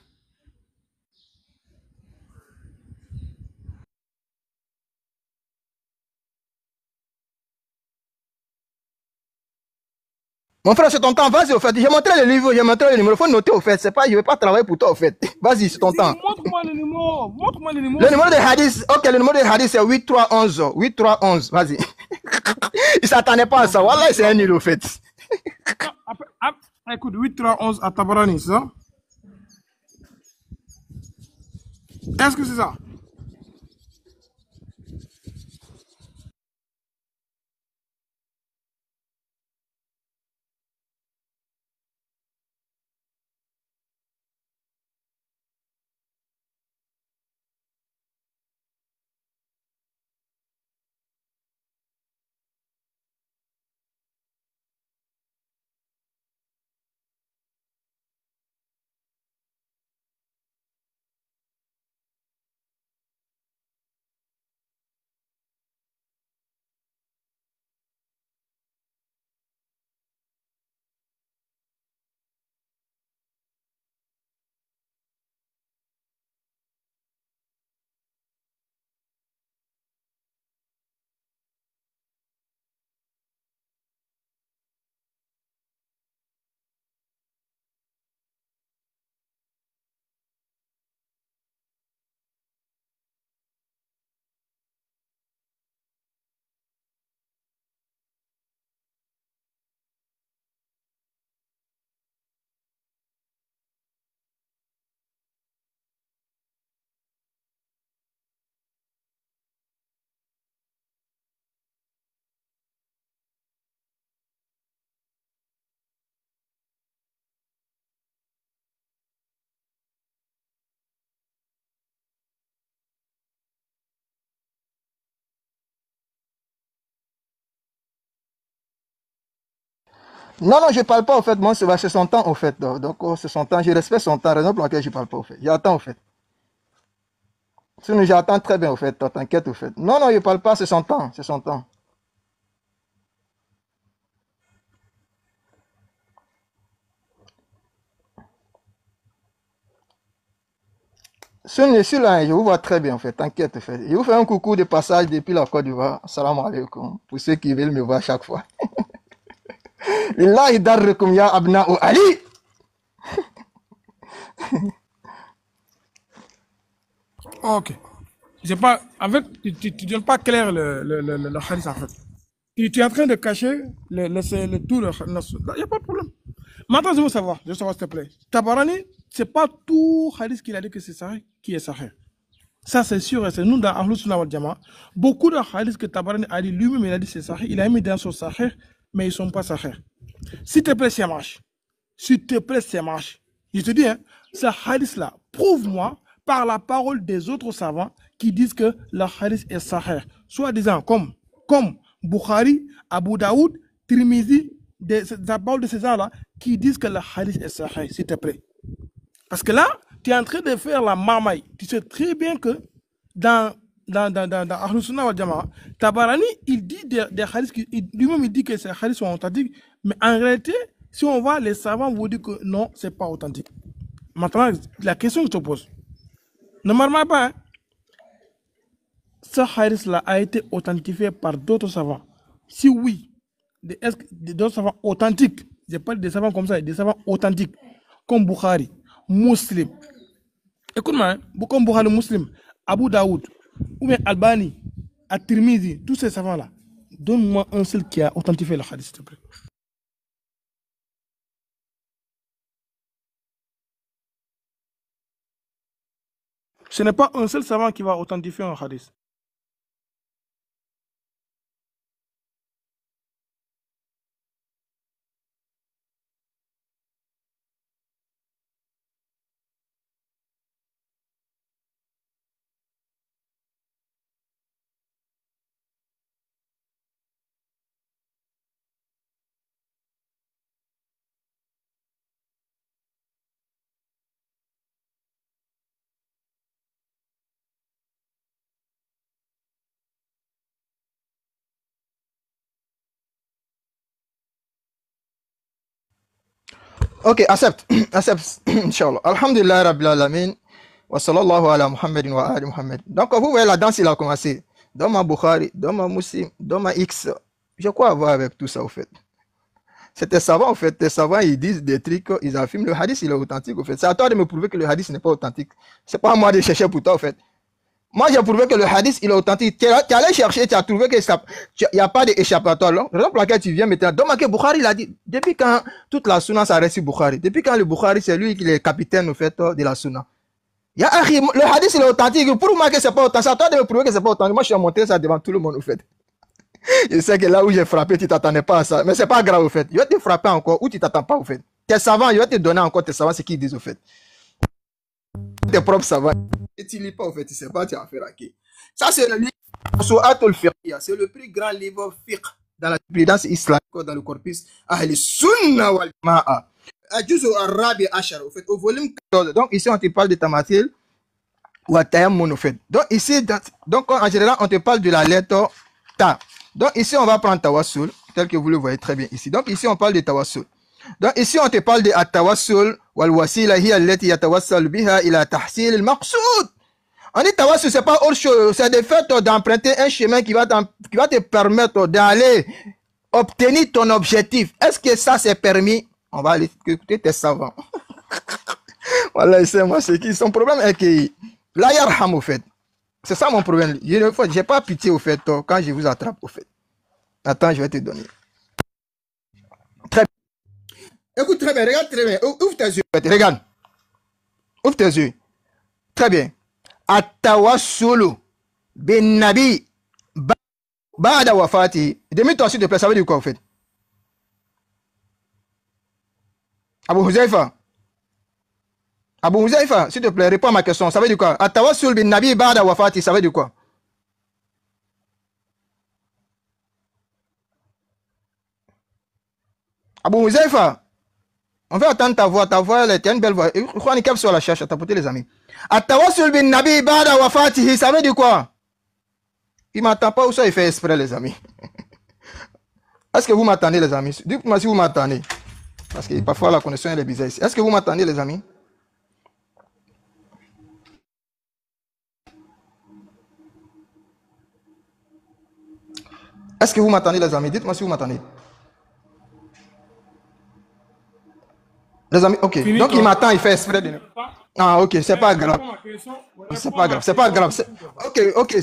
Mon frère, c'est ton temps, vas-y, au fait. J'ai montré le livre, j'ai montré le numéro. Il faut noter, au fait. C'est pas, je ne vais pas travailler pour toi, au fait. Vas-y, c'est ton temps. Montre-moi le numéro. Montre-moi le numéro. Le numéro de Hadith, ok, le numéro de Hadith, c'est 8311. 8311, vas-y. Il s'attendait pas à ça. Wallah, c'est un nul, au fait. Écoute, 8-3-11 à Tabarani, c'est ça? Est-ce que c'est ça? Non, non, je ne parle pas, au fait. Moi, c'est son temps, au fait. Donc, oh, c'est son temps. Je respecte son temps. Raison pour laquelle je ne parle pas, au fait. J'attends, au fait. Sinon, j'attends très bien, au fait. T'inquiète, au fait. Non, non, je ne parle pas, c'est son temps. C'est son temps. Je suis là, je vous vois très bien, en fait. T'inquiète, au fait. Je vous fais un coucou de passage depuis la Côte d'Ivoire. Salam alaikum. Pour ceux qui veulent me voir chaque fois. Lillahi darrukum ya abna'u Ali. Ok. J'ai pas, en fait, tu donnes pas clair le hadith en fait. Tu es en train de cacher tout le il n'y a pas de problème. Maintenant, je veux savoir s'il te plaît. Tabarani, c'est pas tout hadith qu'il a dit que c'est sahih qui est sahih. Ça, c'est sûr, et c'est nous dans Ahlus Sunnah wal Jama'a. Beaucoup de hadiths que Tabarani a dit lui-même, il a dit c'est sahih. Il a mis dans son sahih, mais ils ne sont pas sahih. S'il te plaît, ça marche. S'il te plaît, ça marche. Je te dis, hein, ce hadith-là, prouve-moi par la parole des autres savants qui disent que le hadith est sahih. Soit disant comme Bukhari, Abu Daoud, Tirmizi, la parole de ces gens-là, qui disent que le hadith est sahih, s'il te plaît. Parce que là, tu es en train de faire la marmaille. Tu sais très bien que dans Ahlus Sunnah wal Jama'a, Tabarani, il dit des hadiths, lui-même il dit que ces hadiths sont authentiques, mais en réalité, si on voit, les savants vous disent que non, c'est pas authentique. Maintenant, la question que je te pose, ne marmaille pas, hein, ce hadith-là a été authentifié par d'autres savants. Si oui, d'autres savants authentiques, je parle des savants comme ça, des savants authentiques, comme Bukhari, Muslim, écoute-moi, hein, comme Bukhari, Muslim, Abu Daoud, ou bien Albani, At-Tirmidhi, tous ces savants-là, donne-moi un seul qui a authentifié le hadith, s'il te plaît. Ce n'est pas un seul savant qui va authentifier un hadith. Ok, accepte. Accepte. Inch'Allah. Alhamdulillah Rabbil Alamin. Wa sallallahu ala Muhammadin wa ali Muhammad. Donc, vous voyez, la danse, il a commencé. Dans ma Bukhari, dans ma Muslim, dans ma X. Je crois avoir avec tout ça, au fait. C'était savant, en fait. Les savants, ils disent des trucs, ils affirment le hadith, il est authentique, au fait. C'est à toi de me prouver que le hadith n'est pas authentique. C'est pas à moi de chercher pour toi, au fait. Moi, j'ai prouvé que le hadith, il est authentique. Tu es allé chercher, tu as trouvé qu'il n'y a pas d'échappatoire. La raison pour laquelle tu viens maintenant. Donc, Bukhari, il a dit, depuis quand toute la sunna s'arrête sur Bukhari? Depuis quand le Bukhari, c'est lui qui est capitaine, au fait, de la sunna? Le hadith, il est authentique. Pour moi, que c'est pas authentique, c'est à toi de me prouver que c'est pas authentique. Moi, je suis montré ça devant tout le monde, au fait. Je sais que là où j'ai frappé, tu t'attendais pas à ça. Mais c'est pas grave, au fait. Il va te frapper encore ou tu t'attends pas, au fait. Tes savants, il va te donner encore tes savants ce qu'ils disent, au fait. Tes propres savants. Et tu lis pas, au fait, tu sais pas, tu as affaire à qui. Ça, c'est le livre Su'atul Fiqh. C'est le plus grand livre fiqh dans la jurisprudence islamique, dans le corpus Ahl Sunna wal Jama'a. Ajuzu Arabi Ashar, au fait, au volume 14. Donc, ici, on te parle de Tamathil ou Atayamun, au fait. Donc, ici, donc, en général, on te parle de la lettre Ta. Donc, ici, on va prendre Tawassul, tel que vous le voyez très bien ici. Donc, ici, on parle de Tawassul. Donc, ici, on te parle de At-Tawassul wal Wasila hiya allati yatawassal biha ila tahsil al-maqsoud. On dit Tawassul, c'est pas autre chose, c'est de fait d'emprunter un chemin qui va te permettre d'aller obtenir ton objectif. Est-ce que ça, c'est permis? On va aller écouter tes savants. Voilà, c'est moi, c'est qui? Son problème est que la yarham, au fait. C'est ça mon problème. Je n'ai pas pitié, au fait, quand je vous attrape, au fait. Attends, je vais te donner. Très bien. Écoute, très bien, regarde très bien. Ouvre tes yeux. Regarde. Ouvre tes yeux. Très bien. At-tawassulu bin nabi ba'da wafati. Demi-toi, s'il te plaît, ça veut dire quoi, au fait? Abu Huzaifa. Abu Huzaifa, s'il te plaît, réponds à ma question. Ça veut dire quoi? At-tawassul bin nabi ba'da wafati, ça veut dire quoi? Abu Huzaifa, on veut attendre ta voix. Ta voix, elle est une belle voix. On est sur la cherche, tapoter les amis. At-tawassul bin nabi ba'da wafatihi, ça veut dire quoi? Il m'attend pas ou ça, il fait exprès, les amis. Est-ce que vous m'attendez, les amis? Dites-moi si vous m'attendez. Parce que parfois la connexion elle est bizarre ici. Est-ce que vous m'attendez, les amis? Est-ce que vous m'attendez, les amis? Dites-moi si vous m'attendez. Les amis, ok. Fini, donc toi. il m'attend, il fait exprès de... Ah, ok, c'est pas grave. C'est pas grave, c'est pas grave. Ok, ok.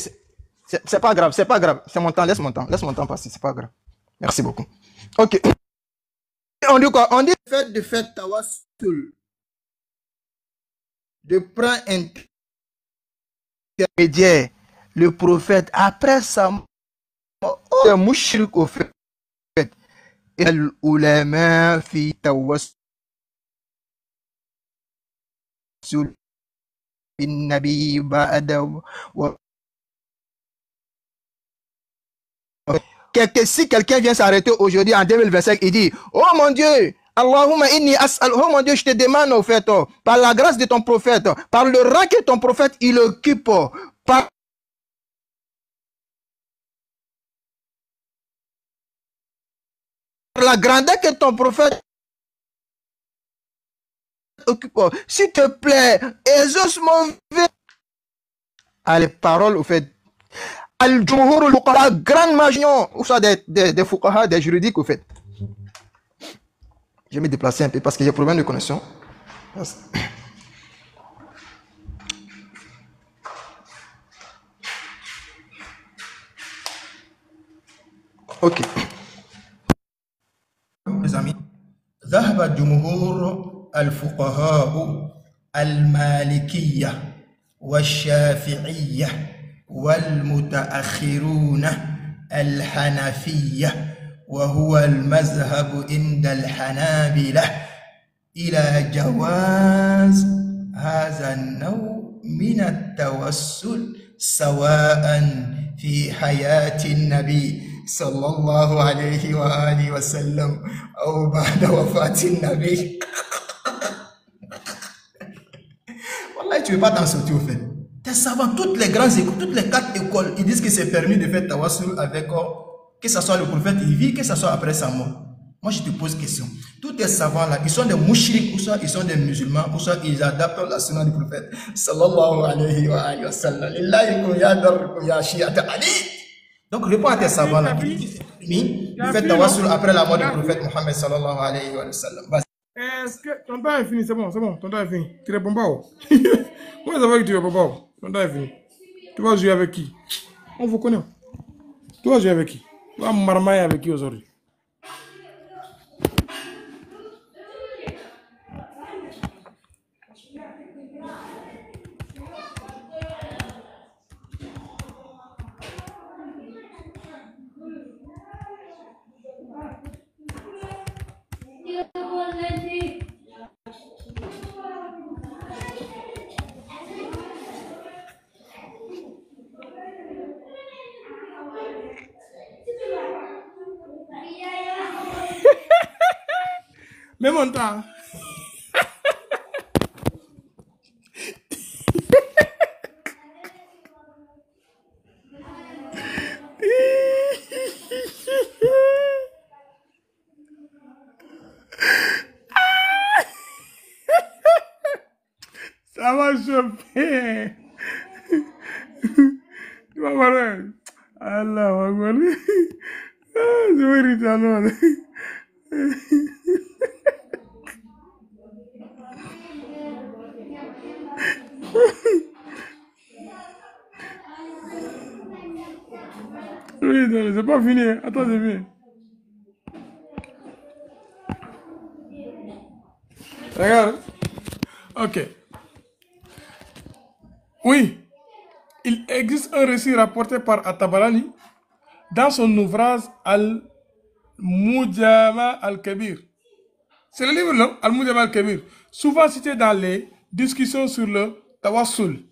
C'est pas grave, c'est pas grave. C'est mon temps, laisse mon temps passer, c'est pas grave. Merci beaucoup. Ok. On dit quoi? On dit le fait de faire tawassul, de prendre un intermédiaire, le prophète, après sa mort, le mouchrik au fait, el ulama fi tawassul bin nabi ba'da wa si quelqu'un vient s'arrêter aujourd'hui en 2025, il dit, oh mon Dieu, Allahumma inni as'al, oh mon Dieu, je te demande au fait, par la grâce de ton prophète, par le rang que ton prophète il occupe, par la grandeur que ton prophète occupe, s'il te plaît, exauce mon vœu. À les paroles au fait. Al-Jumhur, la grande majorité, ou ça des fuqaha, des juridiques au fait. Je vais me déplacer un peu parce que j'ai problème de connexion. Ok. Les amis, ذهب جمهور الفقهاء المالكية والشافعية والمتأخرون الحنفية وهو المذهب عند الحنابلة إلى جواز هذا النوع من التوسل سواء في حياة النبي صلى الله عليه وآله وسلم أو بعد وفاة النبي. Wallah, tu ne veux pas t'en sortir au fait. Tes savants, toutes les grandes écoles, toutes les 4 écoles, ils disent que c'est permis de faire tawassul avec, que ce soit le prophète, il vit, que ce soit après sa mort. Moi, je te pose question. Tous tes savants-là, ils sont des mouchriks, ou soit ils sont des musulmans, ou soit ils adaptent la sunna du prophète. Sallallahu alayhi wa sallam. Lillahi ya dar ya shi'at Ali. Donc, réponds à tes savants-là. Oui, le fait tawassul après la mort du prophète Mohammed sallallahu alayhi wa sallam. Est-ce que ton temps est fini? C'est bon, ton temps est fini. Tu réponds pas. Moi, je savais que tu réponds pas. Ton temps est fini. Tu vas jouer avec qui? On vous connaît. Tu vas jouer avec qui? Tu vas marmailler avec qui aujourd'hui? Mais mon temps. Ça va choper. Tu vas voir. Allah va voir. Je vais rire alors. Oui, c'est pas fini. Attends, c'est fini. Regarde. Ok. Oui. Il existe un récit rapporté par At-Tabarani dans son ouvrage Al-Mujama Al-Kabir. C'est le livre, non? Al-Mujama Al-Kabir. Souvent cité dans les discussions sur le tawassul,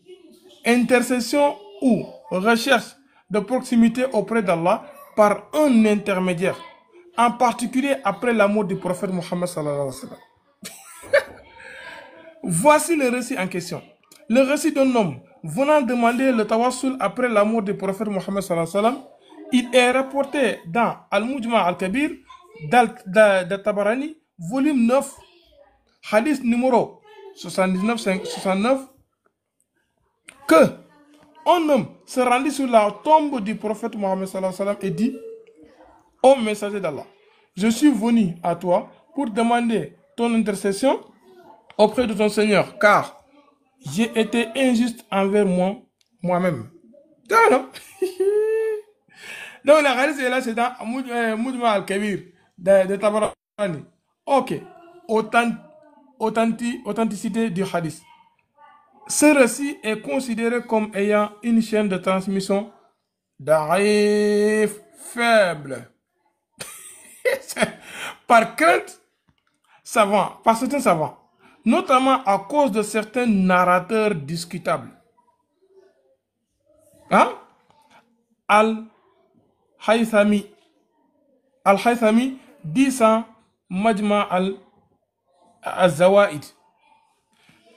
intercession ou recherche de proximité auprès d'Allah par un intermédiaire, en particulier après la mort du prophète Mohammed sallallahu alayhi wa sallam. Voici le récit en question. Le récit d'un homme venant demander le tawassul après la mort du prophète Mohammed sallallahu alayhi wa sallam. Il est rapporté dans Al-Mujma Al-Kabir de Tabarani, volume 9, hadith numéro 79-69, que un homme se rendit sur la tombe du prophète Mohammed sallallahu alayhi wa sallam et dit: ô messager d'Allah, je suis venu à toi pour demander ton intercession auprès de ton Seigneur, car j'ai été injuste envers moi-même. Non. Donc la hadith est là, c'est dans Mujma al-Kabir de Tabarani. Ok. Authenticité du hadith. Ce récit est considéré comme ayant une chaîne de transmission d'arif faible. Par certains savants, notamment à cause de certains narrateurs discutables. Hein? Al-Haythami dit en Majma al-Zawaid.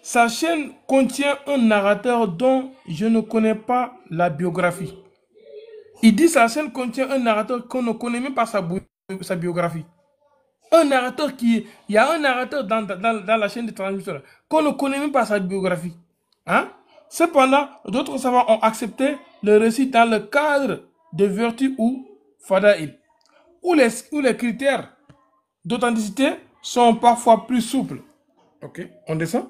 Sa chaîne contient un narrateur dont je ne connais pas la biographie. Il dit sa chaîne contient un narrateur qu'on ne connaît même pas sa biographie. Il y a un narrateur dans la chaîne de transmission qu'on ne connaît même pas sa biographie. Hein? Cependant, d'autres savants ont accepté le récit dans le cadre de vertu ou fada'il, où les critères d'authenticité sont parfois plus souples. Ok, on descend.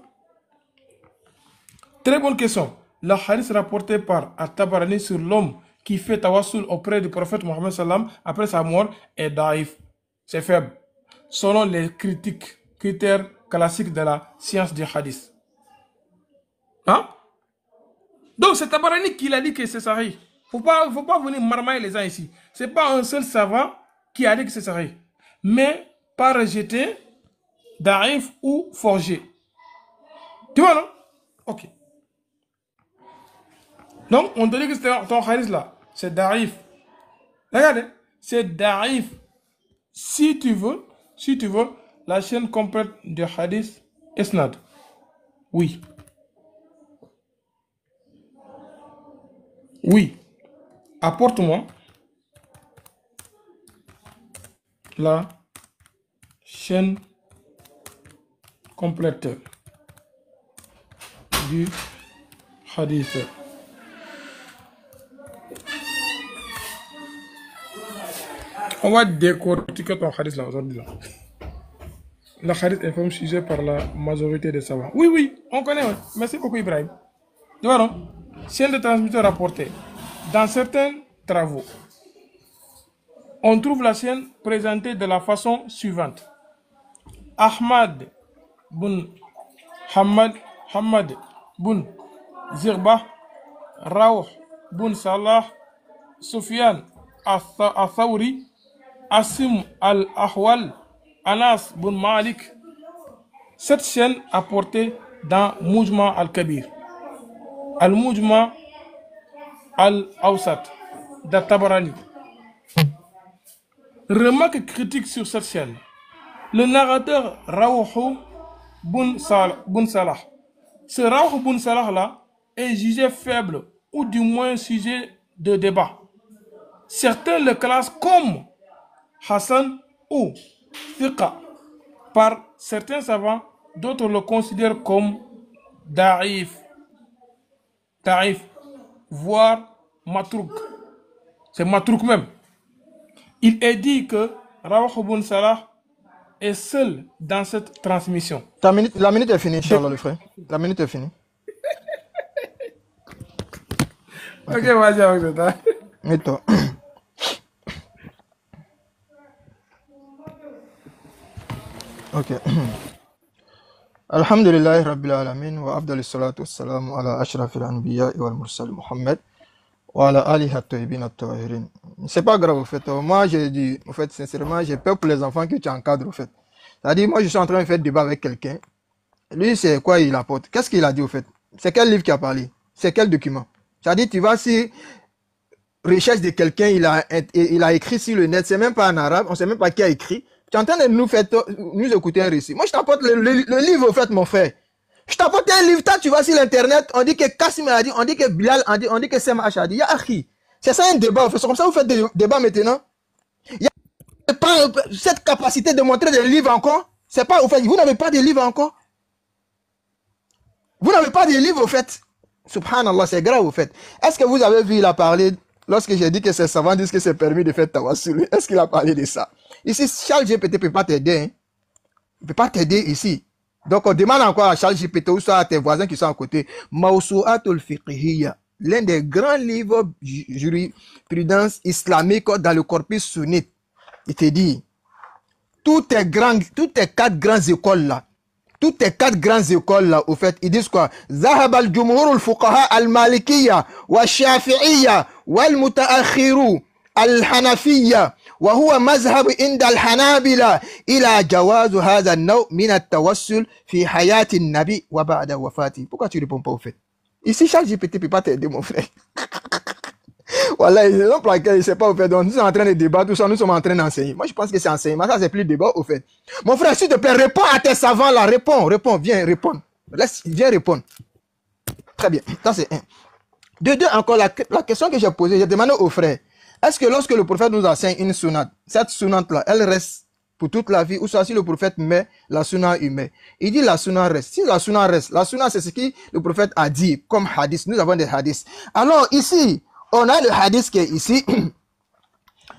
Très bonne question. Le hadith rapporté par At-Tabarani sur l'homme qui fait tawassul auprès du prophète Mohammed sallam après sa mort est daïf. C'est faible, selon les critères classiques de la science du hadith. Hein? Donc c'est Tabarani qui l'a dit que c'est sahih. Faut pas venir marmailler les gens ici. C'est pas un seul savant qui a dit que c'est sahih. Mais pas rejeté, daïf ou forgé. Tu vois, non? Ok. Donc, on te dit que c'est ton hadith là. C'est daïf. Regardez. C'est daïf. Si tu veux, la chaîne complète de hadith Isnad. Oui. Oui. Apporte-moi la chaîne complète du hadith. On va décortiquer ton hadith là aujourd'hui. Le hadith est comme sujet par la majorité des savants. Oui, oui, on connaît. Ouais. Merci beaucoup Ibrahim. Tu vois non? Chaîne de transmission rapportée. Dans certains travaux, on trouve la chaîne présentée de la façon suivante. Ahmad bin Hamad bin Zirbah, Rawh bin Salah, Sufyan al-Thawri, Asim al-Ahwal, Anas bin Malik. Cette chaîne apportée dans Mujma al-Kabir, Al-Mujma al-Awsat, d'At-Tabarani. Remarque critique sur cette chaîne. Le narrateur Rawh bin Salah. Ce Rawh bin Salah là est jugé faible ou du moins sujet de débat. Certains le classent comme Hassan ou Thiqa par certains savants, d'autres le considèrent comme Da'if, voire Matrouk. C'est Matrouk même. Il est dit que Rawh bin Salah est seul dans cette transmission. La minute est finie, Inch'Allah, le frère. La minute est finie. Ok, vas-y avec ça. Et toi? Ok. Alhamdulillah Rabbil Alamin wa afdal salatu wassalamu ala ashrafil anbiya wal mursal Muhammad wa ala alihi at-tayyibin at-tahirin. C'est pas grave, au fait. Moi, j'ai dit, au fait, sincèrement, j'ai peur pour les enfants que tu encadres, au fait. C'est-à-dire, moi, je suis en train de faire débat avec quelqu'un. Lui, c'est quoi il apporte? Qu'est-ce qu'il a dit, au fait? C'est quel livre qui a parlé? C'est quel document? C'est-à-dire, tu vas sur recherche de quelqu'un, il a écrit sur le net, c'est même pas en arabe, on sait même pas qui a écrit. Tu es en train de nous écouter un récit. Moi, je t'apporte le livre, au fait, mon frère. Je t'apporte un livre, toi, tu vas sur l'internet, on dit que Kassim a dit, on dit que Bilal a dit, on dit que Sem H a dit. Ya Akhi. C'est ça un débat, en fait. C'est comme ça que vous faites des débats maintenant. Il n'y a pas cette capacité de montrer des livres encore. C'est pas, au fait, vous n'avez pas de livres encore. Vous n'avez pas de livres, au fait. Subhanallah, c'est grave, au fait. Est-ce que vous avez vu, il a parlé, lorsque j'ai dit que ces savants disent que c'est permis de faire tawassul, est-ce qu'il a parlé de ça? Ici, Charles GPT ne peut pas t'aider. Hein. Il ne peut pas t'aider ici. Donc, on demande encore à Charles GPT ou soit à tes voisins qui sont à côté. Mawsu'atul fiqhiyya, l'un des grands livres jurisprudence islamique dans le corpus sunnite. Il te dit, toutes tes quatre grandes écoles là, au fait, ils disent quoi? Zahab al-jumhur al-fuqaha al-malikiyya wa shafi'iyya wal mutaakhiru al-hanafiyya wa huwa mazhab inda al-hanabila ila jawaz hadha an-naw' min at-tawassul fi hayati an-nabi wa ba'da wafati. Pourquoi tu réponds pas au fait? Ici, chaque GPT peut pas t'aider, mon frère. Voilà, exemple pour laquelle il ne sait pas au fait. Donc, nous sommes en train de débattre, tout ça, nous sommes en train d'enseigner. Moi, je pense que c'est enseignement, ça, c'est plus débat au fait. Mon frère, s'il te plaît, réponds à tes savants là, réponds, viens, répondre. Viens répondre. Très bien, ça c'est un. De deux, encore, la question que j'ai posée, j'ai demandé au frère, est-ce que lorsque le prophète nous enseigne une sunnate, cette sunnate-là, elle reste pour toute la vie, ou soit si le prophète met, la sunna il met. Il dit la sunna reste. Si la sunna reste, la sunna c'est ce que le prophète a dit, comme hadith. Nous avons des hadiths. Alors ici, on a le hadith qui est ici,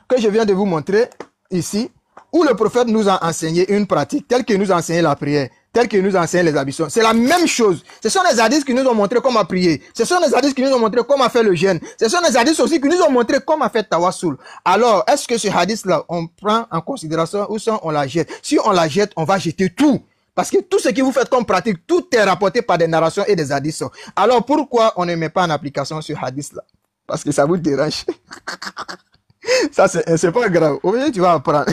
que je viens de vous montrer ici, où le prophète nous a enseigné une pratique, telle que nous a enseigné la prière, telle que nous enseigne les ablutions. C'est la même chose. Ce sont les hadiths qui nous ont montré comment prier. Ce sont les hadiths qui nous ont montré comment faire le jeûne. Ce sont les hadiths aussi qui nous ont montré comment faire tawassul. Alors, est-ce que ce hadith-là, on prend en considération ou si on la jette? Si on la jette, on va jeter tout. Parce que tout ce que vous faites comme pratique, tout est rapporté par des narrations et des hadiths. Alors, pourquoi on ne met pas en application ce hadith-là? Parce que ça vous dérange. Ça, c'est pas grave. Au milieu, tu vas apprendre.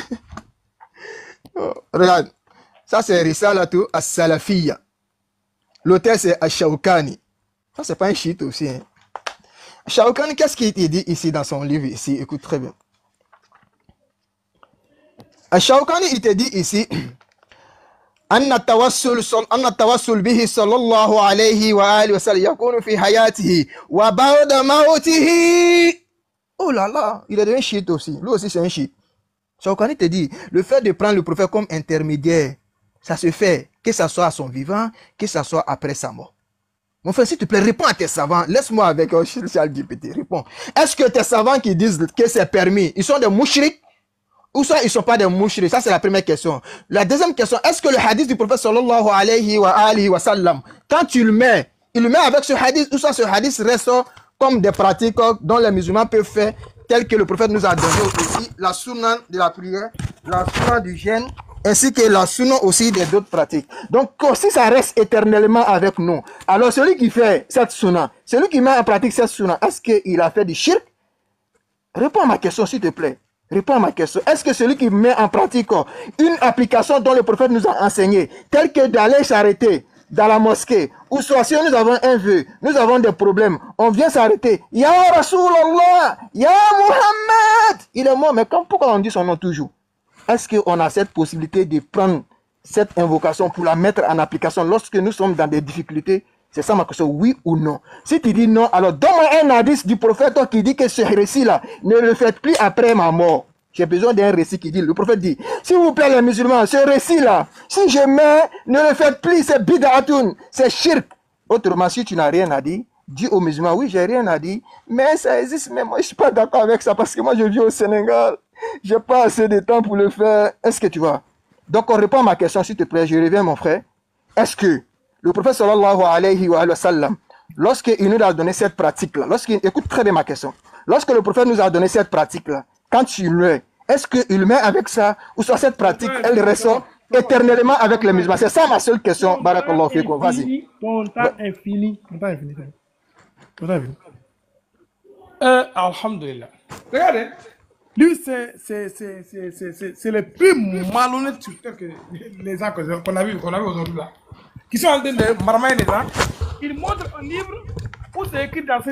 Oh, regarde. Ça, c'est Risalatu as-Salafiyya. L'auteur, c'est Ash-Shawkani. Ça, c'est pas un shit aussi. Hein. Shawkani, qu'est-ce qu'il dit ici dans son livre ici? Écoute très bien. Ash-Shawkani, il te dit ici Anna tawassul bihi sallallahu alayhi wa alihi wa sallam yakunu fi hayatihi wa ba'da mawtihi. Oh là là, il est devenu shit aussi. Lui aussi, c'est un shit. Shawkani te dit, le fait de prendre le prophète comme intermédiaire, ça se fait, que ça soit à son vivant, que ça soit après sa mort. Mon frère, s'il te plaît, réponds à tes savants. Laisse-moi avec Charles GPT. Réponds. Est-ce que tes savants qui disent que c'est permis, ils sont des mouchriks ou soit ils ne sont pas des mouchriks? Ça, c'est la première question. La deuxième question, est-ce que le hadith du prophète sallallahu alayhi wa sallam, quand tu le mets, il le met avec ce hadith, ou soit ce hadith reste comme des pratiques dont les musulmans peuvent faire, telles que le prophète nous a donné aussi, la sunna de la prière, la sunna du jeûne, ainsi que la sunna aussi des autres pratiques. Donc, si ça reste éternellement avec nous, alors celui qui fait cette sunna, celui qui met en pratique cette sunna, est-ce qu'il a fait du shirk? Réponds à ma question, s'il te plaît. Réponds à ma question. Est-ce que celui qui met en pratique une application dont le prophète nous a enseigné, telle que d'aller s'arrêter dans la mosquée, ou soit si nous avons un vœu, nous avons des problèmes, on vient s'arrêter, Ya Rasulallah, Ya Muhammad, il est mort, mais pourquoi on dit son nom toujours? Est-ce qu'on a cette possibilité de prendre cette invocation pour la mettre en application lorsque nous sommes dans des difficultés? C'est ça ma question, oui ou non? Si tu dis non, alors donne-moi un hadith du prophète qui dit que ce récit-là, ne le faites plus après ma mort. J'ai besoin d'un récit qui dit, le prophète dit, s'il vous plaît les musulmans, ce récit-là, si je mets, ne le faites plus, c'est bid'atoun, c'est shirk. Autrement, si tu n'as rien à dire, dis aux musulmans, oui, j'ai rien à dire, mais ça existe, mais moi je suis pas d'accord avec ça parce que moi je vis au Sénégal. J'ai pas assez de temps pour le faire. Est-ce que tu vois? Donc, on répond à ma question, s'il te plaît. Je reviens, mon frère. Est-ce que le prophète sallallahu alayhi wa sallam, lorsqu'il nous a donné cette pratique-là, écoute très bien ma question. Lorsque le prophète nous a donné cette pratique-là, quand tu le est-ce qu'il met avec ça, ou soit cette pratique, elle ressort éternellement avec les musulmans? C'est ça ma seule question. Barakallahu fikum. Vas-y. Ton temps est fini. Alhamdulillah. Regardez. Lui, c'est le plus malhonnête sur terre que les gens qu'on a vu aujourd'hui là. Qui sont en train de marmailler les gens. Il montre un livre où c'est écrit dans ce